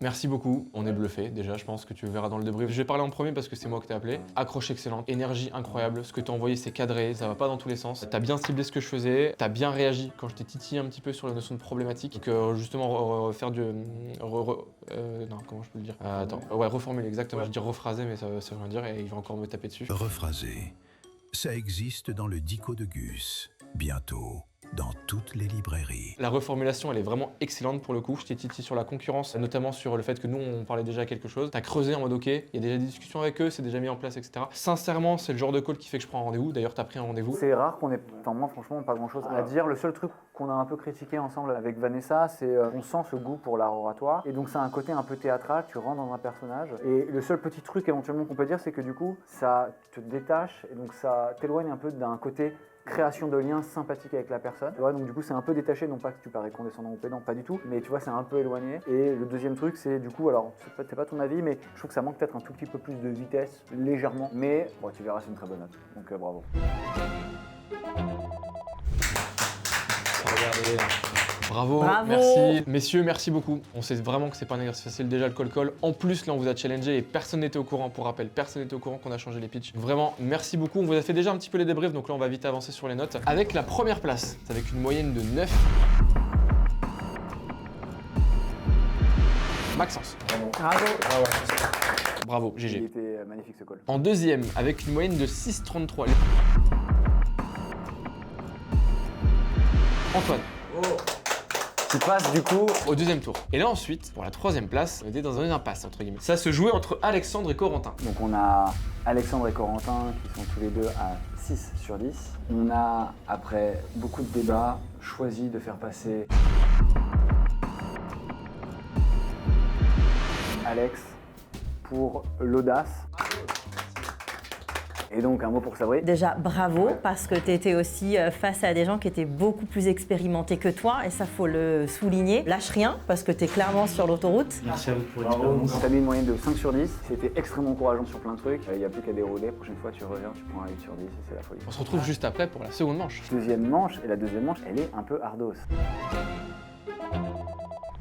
Merci beaucoup, on est bluffé déjà, je pense que tu verras dans le débrief. Je vais parler en premier parce que c'est moi que t'ai appelé. Accroche excellente, énergie incroyable, ce que t'as envoyé c'est cadré, ça va pas dans tous les sens. T'as bien ciblé ce que je faisais, t'as bien réagi quand je t'ai titillé un petit peu sur la notion de problématique. Que justement faire du... non, comment je peux le dire? Attends, ouais, reformuler exactement, je veux dire rephraser mais ça veut rien dire et il va encore me taper dessus. Rephraser, ça existe dans le Dico de Gus, bientôt dans toutes les librairies. La reformulation, elle est vraiment excellente pour le coup. Je t'ai titillé sur la concurrence, notamment sur le fait que nous, on parlait déjà à quelque chose. T'as creusé en mode OK, il y a déjà des discussions avec eux, c'est déjà mis en place, etc. Sincèrement, c'est le genre de call qui fait que je prends un rendez-vous. D'ailleurs, t'as pris un rendez-vous. C'est rare qu'on ait, enfin moi franchement, pas grand chose à dire. Le seul truc qu'on a un peu critiqué ensemble avec Vanessa, c'est on sent ce goût pour l'art oratoire. Et donc c'est un côté un peu théâtral, tu rentres dans un personnage. Et le seul petit truc éventuellement qu'on peut dire, c'est que du coup, ça te détache et donc ça t'éloigne un peu d'un côté création de liens sympathiques avec la personne. Tu vois, donc du coup c'est un peu détaché, non pas que tu parais condescendant ou pédant, pas du tout, mais tu vois c'est un peu éloigné. Et le deuxième truc c'est du coup, alors c'est pas ton avis, mais je trouve que ça manque peut-être un tout petit peu plus de vitesse, légèrement, mais bon, tu verras c'est une très bonne note, donc bravo. Regardez. Bravo, Bravo. merci. Messieurs, merci beaucoup. On sait vraiment que c'est pas un exercice facile déjà le call. En plus, là, on vous a challengé et personne n'était au courant, pour rappel. Personne n'était au courant qu'on a changé les pitchs. Vraiment, merci beaucoup. On vous a fait déjà un petit peu les débriefs, donc là, on va vite avancer sur les notes. Avec la première place, c'est avec une moyenne de 9. Maxence. Bravo. Bravo, Il GG. était magnifique ce call. En deuxième, avec une moyenne de 6,33. Antoine. Tu passes du coup Au deuxième tour. Et là ensuite, pour la troisième place, on était dans une impasse entre guillemets. Ça se jouait entre Alexandre et Corentin. Donc on a Alexandre et Corentin qui sont tous les deux à 6 sur 10. On a, après beaucoup de débats, choisi de faire passer Alex pour l'audace. Et donc un mot pour Sabri. Déjà, bravo, parce que tu étais aussi face à des gens qui étaient beaucoup plus expérimentés que toi, et ça, faut le souligner. Lâche rien, parce que tu es clairement sur l'autoroute. Merci à vous pour l'expérience. Tu as mis une moyenne de 5 sur 10. C'était extrêmement encourageant sur plein de trucs. Il n'y a plus qu'à dérouler. La prochaine fois, tu reviens, tu prends un 8 sur 10 et c'est la folie. On se retrouve juste après pour la seconde manche. Deuxième manche, et la deuxième manche, elle est un peu ardos.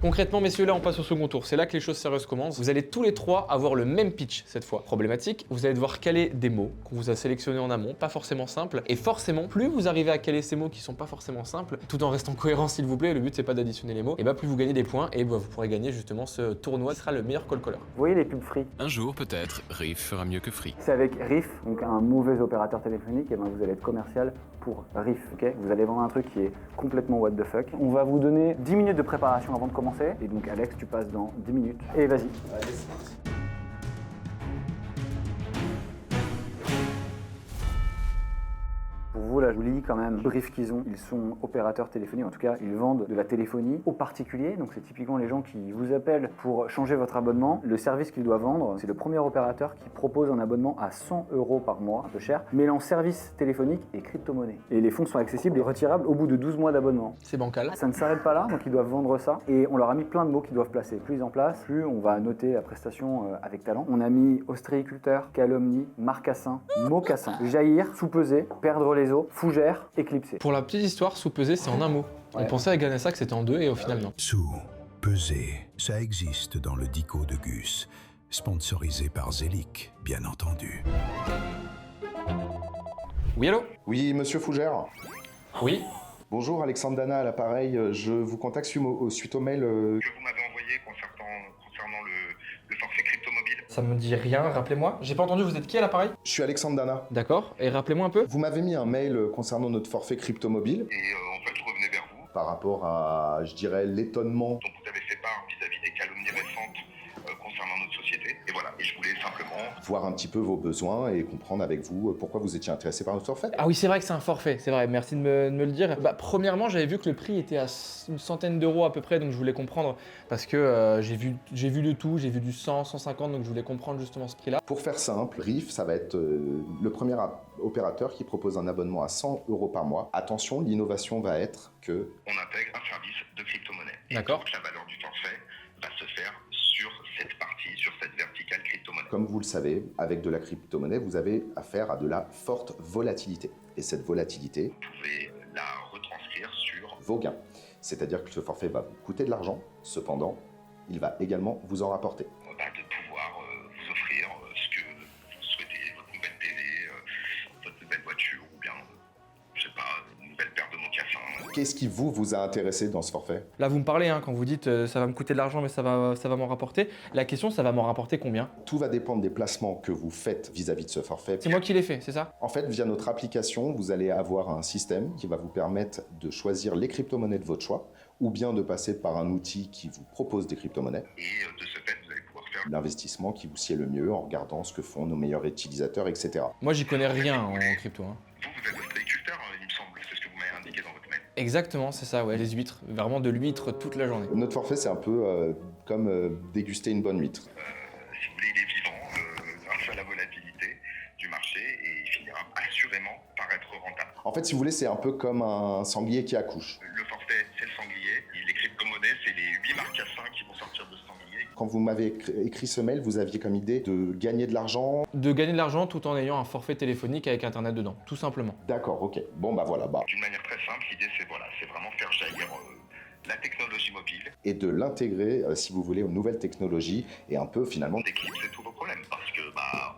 Concrètement, messieurs, là, on passe au second tour. C'est là que les choses sérieuses commencent. Vous allez tous les trois avoir le même pitch cette fois. Problématique, vous allez devoir caler des mots qu'on vous a sélectionnés en amont, pas forcément simples. Et forcément, plus vous arrivez à caler ces mots qui sont pas forcément simples, tout en restant cohérent s'il vous plaît, le but c'est pas d'additionner les mots, et bah plus vous gagnez des points, et bah, vous pourrez gagner justement ce tournoi qui sera le meilleur call caller. Vous voyez les pubs Free? Un jour peut-être, Riff fera mieux que Free. C'est avec Riff, donc un mauvais opérateur téléphonique, et ben vous allez être commercial pour Riff, ok? Vous allez vendre un truc qui est complètement what the fuck. On va vous donner 10 minutes de préparation avant de commencer, et donc Alex, tu passes dans 10 minutes. Et vas-y. Allez, c'est parti. Pour vous, là, je vous lis quand même le brief qu'ils ont. Ils sont opérateurs téléphoniques, en tout cas, ils vendent de la téléphonie aux particuliers. Donc, c'est typiquement les gens qui vous appellent pour changer votre abonnement. Le service qu'ils doivent vendre, c'est le premier opérateur qui propose un abonnement à 100 € par mois, un peu cher, mêlant service téléphonique et crypto-monnaie. Et les fonds sont accessibles et retirables au bout de 12 mois d'abonnement. C'est bancal. Ça ne s'arrête pas là, donc ils doivent vendre ça. Et on leur a mis plein de mots qu'ils doivent placer. Plus ils en placent, plus on va noter la prestation avec talent. On a mis ostréiculteur, calomnie, marcassin, mocassin, jaillir, sous-peser, perdre les os, fougère, éclipsé. Pour la petite histoire, sous-peser c'est en un mot. Ouais. On pensait à Ganessa que c'était en deux et au final non. Sous-peser, ça existe dans le dico de Gus, sponsorisé par Zelic, bien entendu. Oui, allô? Oui, monsieur Fougère. Oui. Bonjour, Alexandre Dana à l'appareil. Je vous contacte suite au mail. Que vous m'avez envoyé concernant le forfait crypto-mobile. Ça me dit rien, rappelez-moi. J'ai pas entendu, vous êtes qui à l'appareil? Je suis Alexandre Dana. D'accord, et rappelez-moi un peu. Vous m'avez mis un mail concernant notre forfait crypto-mobile. Et en fait, je revenais vers vous. Par rapport à, je dirais, l'étonnement. Dont vous avez fait part vis-à-vis des calomnies récentes concernant notre société. Et voilà, et je voulais simplement voir un petit peu vos besoins et comprendre avec vous pourquoi vous étiez intéressé par notre forfait. Ah oui, c'est vrai que c'est un forfait, c'est vrai, merci de me le dire. Bah, premièrement, j'avais vu que le prix était à une centaine d'euros à peu près, donc je voulais comprendre, parce que j'ai vu de tout, j'ai vu du 100, 150, donc je voulais comprendre justement ce prix-là. Pour faire simple, Riff, ça va être le premier opérateur qui propose un abonnement à 100 € par mois. Attention, l'innovation va être que... on intègre un service de crypto-monnaie. D'accord. Donc la valeur du forfait va se faire sur cette partie, sur cette verticale crypto-monnaie. Comme vous le savez, avec de la crypto-monnaie, vous avez affaire à de la forte volatilité. Et cette volatilité... vous pouvez la retranscrire sur vos gains. C'est-à-dire que ce forfait va vous coûter de l'argent, cependant, il va également vous en rapporter. de pouvoir vous offrir ce que vous souhaitez, votre nouvelle télé, votre nouvelle voiture, ou bien, je sais pas, une nouvelle paire de mocassins. Qu'est-ce qui vous a intéressé dans ce forfait? Là, vous me parlez, hein, quand vous dites ça va me coûter de l'argent, mais ça va m'en rapporter. La question, ça va m'en rapporter combien? Tout va dépendre des placements que vous faites vis-à-vis de ce forfait. C'est moi qui l'ai fait, c'est ça? En fait, via notre application, vous allez avoir un système qui va vous permettre de choisir les crypto-monnaies de votre choix, ou bien de passer par un outil qui vous propose des crypto-monnaies. Et de ce fait, vous allez pouvoir faire l'investissement qui vous sied le mieux en regardant ce que font nos meilleurs utilisateurs, etc. Moi, j'y connais rien en crypto. Hein. Vous êtes ostréiculteur, il me semble, c'est ce que vous m'avez indiqué dans votre mail. Exactement, c'est ça, ouais, les huîtres. Vraiment de l'huître toute la journée. Notre forfait, c'est un peu comme déguster une bonne huître. Si vous voulez, il est vivant grâce à la volatilité du marché et il finira assurément par être rentable. En fait, si vous voulez, c'est un peu comme un sanglier qui accouche. Le forfait, c'est le sanglier. Et les crypto-monnaies, c'est les 8 marcassins qui vont sortir de ce sanglier. Quand vous m'avez écrit ce mail, vous aviez comme idée de gagner de l'argent? De gagner de l'argent tout en ayant un forfait téléphonique avec Internet dedans, tout simplement. D'accord, ok. Bon, bah voilà. D'une manière très simple, l'idée, c'est vraiment faire jaillir la technologie mobile. Et de l'intégrer, si vous voulez, aux nouvelles technologies et un peu, finalement, d'éclipser tous vos problèmes. Parce que,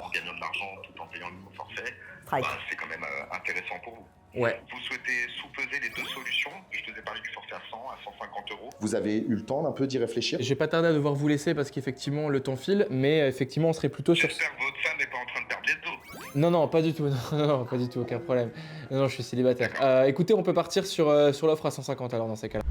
en gagnant de l'argent tout en payant le nouveau forfait, c'est quand même intéressant pour vous. Ouais. Vous souhaitez sous-peser les deux solutions. Je vous ai parlé du forfait à 100, à 150 €. Vous avez eu le temps un peu d'y réfléchir? J'ai pas tardé à devoir vous laisser parce qu'effectivement le temps file, mais effectivement on serait plutôt sur... J'espère que votre femme n'est pas en train de perdre les os. Non, pas du tout, non, pas du tout, aucun problème. Non, je suis célibataire. Écoutez, on peut partir sur l'offre à 150 alors dans ces cas-là.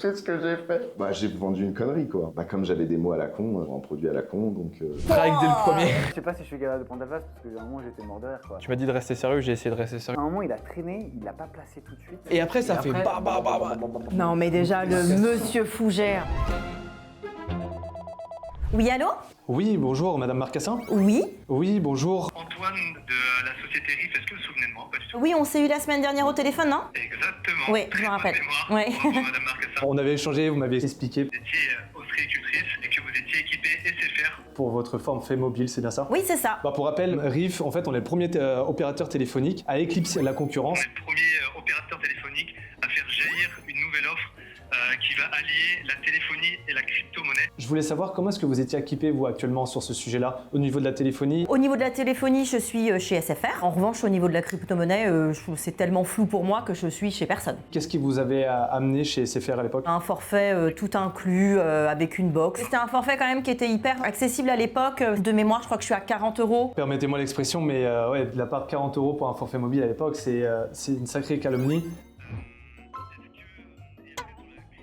C'est ce que j'ai fait. Bah, j'ai vendu une connerie, quoi. Bah, comme j'avais des mots à la con, un produit à la con, donc... Strike dès le premier. Je sais pas si je suis capable de prendre ta place parce que à un moment j'étais mort de rire, quoi. Tu m'as dit de rester sérieux, j'ai essayé de rester sérieux. À un moment il a traîné, il l'a pas placé tout de suite. Et après ça fait bah. Non mais déjà le monsieur Fougère. Oui, allô? Oui, bonjour, Madame Marcassin? Oui? Oui, bonjour. Antoine de la société RIF, est-ce que vous vous souvenez de moi? Pas du tout. Oui, on s'est eu la semaine dernière au téléphone, non? Exactement. Oui, je me rappelle. Ouais. Bonjour, Madame Marcassin. On avait échangé, vous m'aviez expliqué Vous étiez ostréicultrice et que vous étiez équipé SFR. pour votre forfait mobile, c'est bien ça? Oui, c'est ça. Bah, pour rappel, Riff, en fait, on est le premier opérateur téléphonique à éclipser la concurrence. On est le premier opérateur téléphonique à faire jaillir une nouvelle va allier la téléphonie et la crypto-monnaie. Je voulais savoir comment est-ce que vous étiez équipé, vous, actuellement, sur ce sujet-là, au niveau de la téléphonie. Au niveau de la téléphonie, je suis chez SFR. En revanche, au niveau de la crypto-monnaie, c'est tellement flou pour moi que je suis chez personne. Qu'est-ce qui vous avait amené chez SFR à l'époque? Un forfait tout inclus avec une box. C'était un forfait quand même qui était hyper accessible à l'époque. De mémoire, je crois que je suis à 40 €. Permettez-moi l'expression, mais ouais, de la part de 40 € pour un forfait mobile à l'époque, c'est une sacrée calomnie.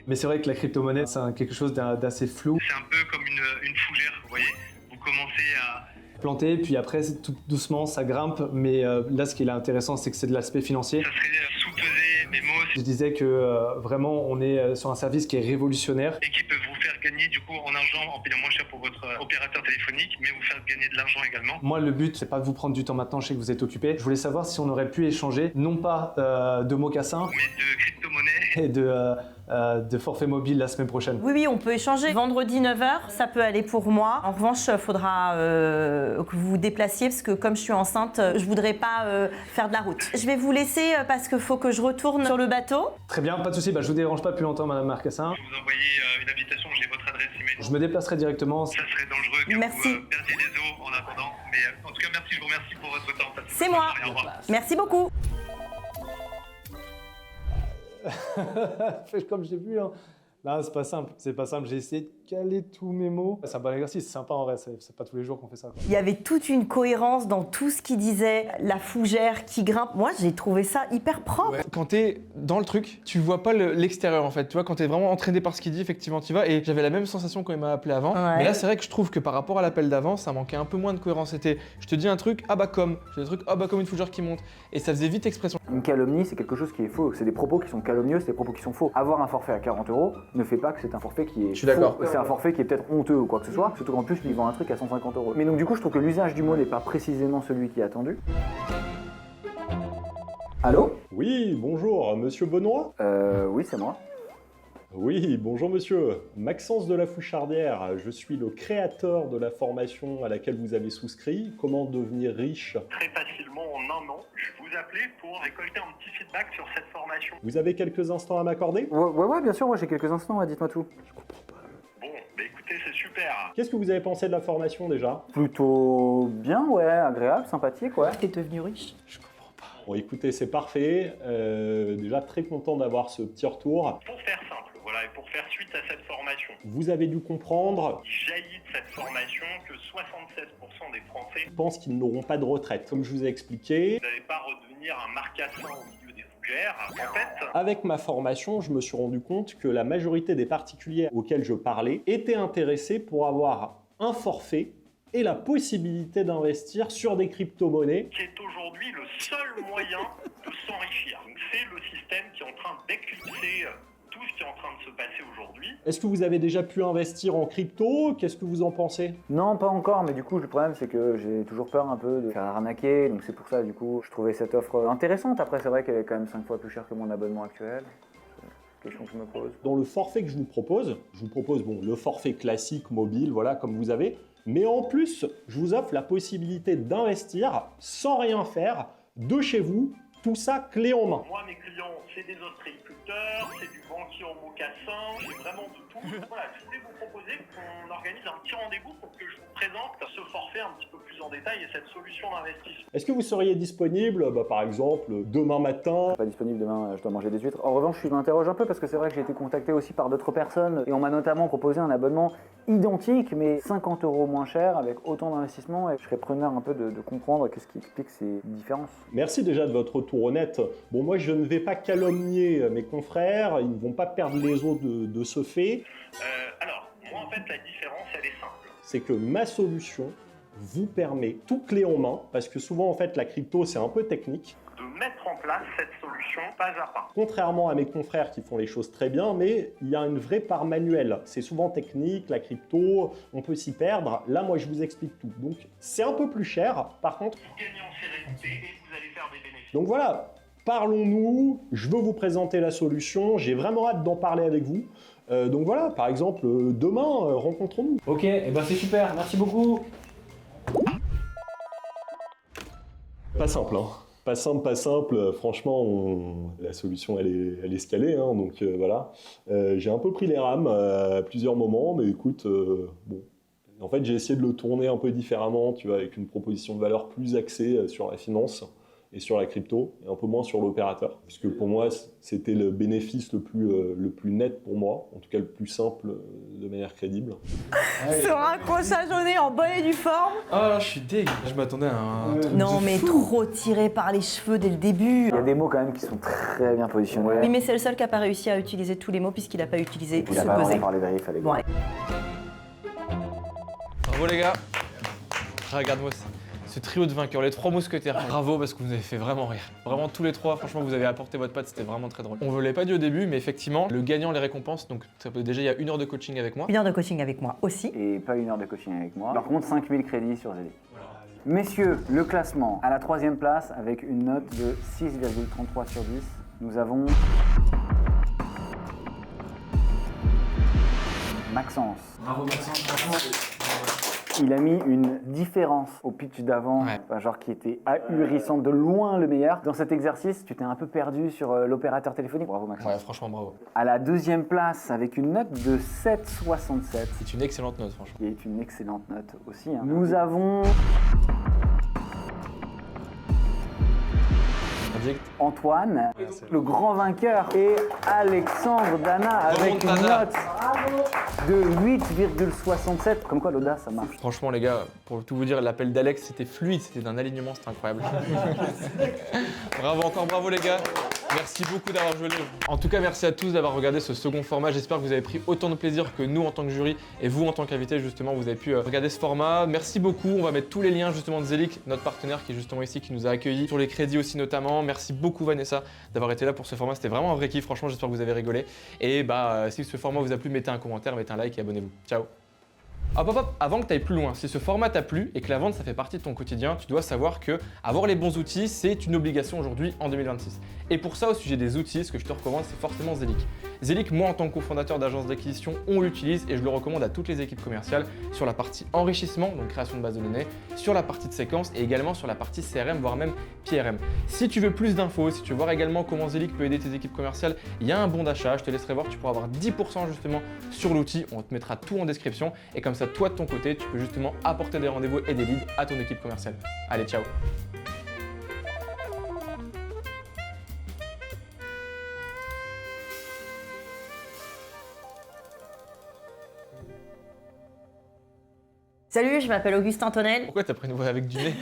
Mais c'est vrai que la crypto-monnaie, c'est quelque chose d'assez flou. C'est un peu comme une fougère, vous voyez. Vous commencez à... Planté, puis après, tout doucement, ça grimpe. Mais là, ce qui est intéressant, c'est que c'est de l'aspect financier. Ça serait sous-peser mes mots. Je disais que vraiment, on est sur un service qui est révolutionnaire. Et qui peut vous faire gagner du coup en argent en payant moins cher pour votre opérateur téléphonique, mais vous faire gagner de l'argent également. Moi, le but, c'est pas de vous prendre du temps maintenant, je sais que vous êtes occupé. Je voulais savoir si on aurait pu échanger, non pas de mocassins, mais de crypto-monnaie et de forfait mobile la semaine prochaine. Oui, on peut échanger. Vendredi 9h, ça peut aller pour moi. En revanche, il faudra que vous vous déplaciez parce que comme je suis enceinte, je voudrais pas faire de la route. Je vais vous laisser parce qu'il faut que je retourne sur le bateau. Très bien, pas de souci. Je vous dérange pas plus longtemps, Madame Marcassin. Je vais vous envoyer une invitation, j'ai votre adresse email. Je me déplacerai directement. Ça serait dangereux que merci. vous perdiez des os en attendant. Mais en tout cas, merci, je vous remercie pour votre temps. C'est moi. Au revoir. Merci beaucoup. Fais comme j'ai vu. Hein. Non, c'est pas simple. J'ai essayé de caler tous mes mots. C'est un bon exercice, c'est sympa en vrai, c'est pas tous les jours qu'on fait ça. Quoi. Il y avait toute une cohérence dans tout ce qu'il disait, la fougère qui grimpe. Moi, j'ai trouvé ça hyper propre. Ouais. Quand t'es dans le truc, tu vois pas l'extérieur en fait. Tu vois, quand t'es vraiment entraîné par ce qu'il dit, effectivement, tu vas. Et j'avais la même sensation quand il m'a appelé avant. Ouais. Mais là, c'est vrai que je trouve que par rapport à l'appel d'avant, ça manquait un peu moins de cohérence. C'était, je te dis un truc, ah bah comme. Je te dis un truc, ah bah comme une fougère qui monte. Et ça faisait vite expression. Une calomnie, c'est quelque chose qui est faux. C'est des propos qui sont calomnieux, c'est des propos qui sont faux. Avoir un forfait à 40 € ne fait pas que c'est un forfait qui est Je suis d'accord. faux. C'est un forfait qui est peut-être honteux ou quoi que ce soit. Surtout qu'en plus, il vend un truc à 150 €. Mais donc du coup, je trouve que l'usage du mot n'est pas précisément celui qui est attendu. Allô ? Oui, bonjour, monsieur Benoît? Oui, c'est moi. Oui, bonjour monsieur. Maxence de la Fouchardière, je suis le créateur de la formation à laquelle vous avez souscrit. Comment devenir riche? Très facilement en un an. Je vous appelais pour récolter un petit feedback sur cette formation. Vous avez quelques instants à m'accorder? Ouais, bien sûr, j'ai quelques instants, dites-moi tout. Je comprends pas. Bon, bah écoutez, c'est super. Qu'est-ce que vous avez pensé de la formation déjà? Plutôt bien, ouais, agréable, sympathique, ouais. T'es devenu riche. Bon écoutez, c'est parfait. Déjà très content d'avoir ce petit retour. Pour faire simple, voilà, et pour faire suite à cette formation, Vous avez dû comprendre, il jaillit de cette formation que 76% des Français pensent qu'ils n'auront pas de retraite. Comme je vous ai expliqué, ne n'allez pas redevenir un marcassin au milieu des fougères. En fait, avec ma formation, je me suis rendu compte que la majorité des particuliers auxquels je parlais étaient intéressés pour avoir un forfait et la possibilité d'investir sur des crypto-monnaies. qui est aujourd'hui le seul moyen de s'enrichir. Donc, c'est le système qui est en train d'éclipser tout ce qui est en train de se passer aujourd'hui. Est-ce que vous avez déjà pu investir en crypto? Qu'est-ce que vous en pensez? Non, pas encore, mais du coup, le problème, c'est que j'ai toujours peur un peu de faire arnaquer, donc c'est pour ça, du coup, je trouvais cette offre intéressante. Après, c'est vrai qu'elle est quand même 5 fois plus chère que mon abonnement actuel. C'est une question que je me pose. Dans le forfait que je vous propose bon, le forfait classique mobile, voilà, comme vous avez, mais en plus, je vous offre la possibilité d'investir sans rien faire, de chez vous, tout ça clé en main. Moi, mes clients, c'est des ostréiculteurs, c'est du banquier en mocassin, c'est vraiment de tout. Voilà, je voulais vous proposer qu'on organise un petit rendez-vous pour que je vous présente ce forfait un petit peu plus en détail et cette solution d'investissement. Est-ce que vous seriez disponible, par exemple, demain matin? Pas disponible demain, je dois manger des huîtres. En revanche, je m'interroge un peu parce que c'est vrai que j'ai été contacté aussi par d'autres personnes et on m'a notamment proposé un abonnement identique mais 50 € moins cher avec autant d'investissement et je serais preneur un peu de comprendre qu'est-ce qui explique ces différences. Merci déjà de votre retour honnête. Bon, moi, je ne vais pas calomnier mes confrères, ils ne vont pas perdre les os de ce fait. Alors, moi, en fait, la différence, elle est simple. C'est que ma solution vous permet, tout clé en main, parce que souvent, en fait, la crypto, c'est un peu technique, De mettre en place cette solution pas à pas. contrairement à mes confrères qui font les choses très bien, mais il y a une vraie part manuelle. C'est souvent technique, la crypto, on peut s'y perdre. Là, moi, je vous explique tout. Donc, c'est un peu plus cher. Par contre, Vous gagnez en sérénité et vous allez faire des bénéfices. donc voilà, parlons-nous. Je veux vous présenter la solution. J'ai vraiment hâte d'en parler avec vous. Donc voilà, par exemple, demain, rencontrons-nous. Ok, et ben c'est super, merci beaucoup. Pas simple, hein. Pas simple. Franchement, la solution, elle est scalée, hein, donc voilà. J'ai un peu pris les rames à plusieurs moments, mais écoute, bon. En fait, j'ai essayé de le tourner un peu différemment, tu vois, avec une proposition de valeur plus axée sur la finance et sur la crypto, et un peu moins sur l'opérateur. Parce que pour moi, c'était le bénéfice le plus net pour moi, en tout cas le plus simple de manière crédible. Sur un accrochage au nez en bonne et due forme. Ah, je suis dégueu. Je m'attendais à un truc Non, de mais fou. trop tiré par les cheveux dès le début. Il y a des mots quand même qui sont très bien positionnés. Oui, mais c'est le seul qui n'a pas réussi à utiliser tous les mots puisqu'il n'a pas utilisé Il a se pas peser. vraiment parlé de riff avec Bon, allez. Bravo les gars. Regarde-moi ce trio de vainqueurs, les 3 mousquetaires. Bravo parce que vous avez fait vraiment rire. Vraiment tous les 3, franchement vous avez apporté votre patte, c'était vraiment très drôle. On ne vous l'avait pas dit au début, mais effectivement, le gagnant les récompenses, donc déjà il y a 1 heure de coaching avec moi. 1 heure de coaching avec moi aussi. Et pas 1 heure de coaching avec moi. Par contre, 5000 crédits sur Zelig. Messieurs, le classement. À la 3e place, avec une note de 6,33 sur 10, nous avons Maxence. Bravo Maxence, franchement. Il a mis une différence au pitch d'avant, genre qui était ahurissante, de loin le meilleur. Dans cet exercice, tu t'es un peu perdu sur l'opérateur téléphonique. Bravo Maxence. Ouais, franchement bravo. À la 2e place, avec une note de 7,67. C'est une excellente note franchement. Qui est une excellente note aussi. Hein. Nous avons Antoine, le grand vainqueur, et Alexandre Dana avec une note de 8,67. Comme quoi l'audace, ça marche. Franchement les gars, pour tout vous dire, l'appel d'Alex c'était fluide, c'était d'un alignement, c'était incroyable. Bravo encore, bravo les gars. Merci beaucoup d'avoir joué le jeu. En tout cas, merci à tous d'avoir regardé ce second format. J'espère que vous avez pris autant de plaisir que nous en tant que jury et vous en tant qu'invité justement, vous avez pu regarder ce format. Merci beaucoup. On va mettre tous les liens justement de Zelig, notre partenaire qui est justement ici, qui nous a accueillis, sur les crédits aussi notamment. Merci beaucoup Vanessa d'avoir été là pour ce format. C'était vraiment un vrai kiff. Franchement, j'espère que vous avez rigolé. Et si ce format vous a plu, mettez un commentaire, mettez un like et abonnez-vous. Ciao. Hop hop hop, avant que tu ailles plus loin, si ce format t'a plu et que la vente ça fait partie de ton quotidien, tu dois savoir que avoir les bons outils, c'est une obligation aujourd'hui en 2026. Et pour ça, au sujet des outils, ce que je te recommande, c'est forcément Zelig. Zelig, moi en tant que cofondateur d'agence d'acquisition, on l'utilise et je le recommande à toutes les équipes commerciales sur la partie enrichissement, donc création de base de données, sur la partie de séquence et également sur la partie CRM, voire même PRM. Si tu veux plus d'infos, si tu veux voir également comment Zelig peut aider tes équipes commerciales, il y a un bon d'achat, je te laisserai voir, tu pourras avoir 10% justement sur l'outil, on te mettra tout en description et comme ça, toi de ton côté, tu peux justement apporter des rendez-vous et des leads à ton équipe commerciale. Allez, ciao! Salut, je m'appelle Auguste Antonel. Pourquoi t'as pris une voix avec du nez?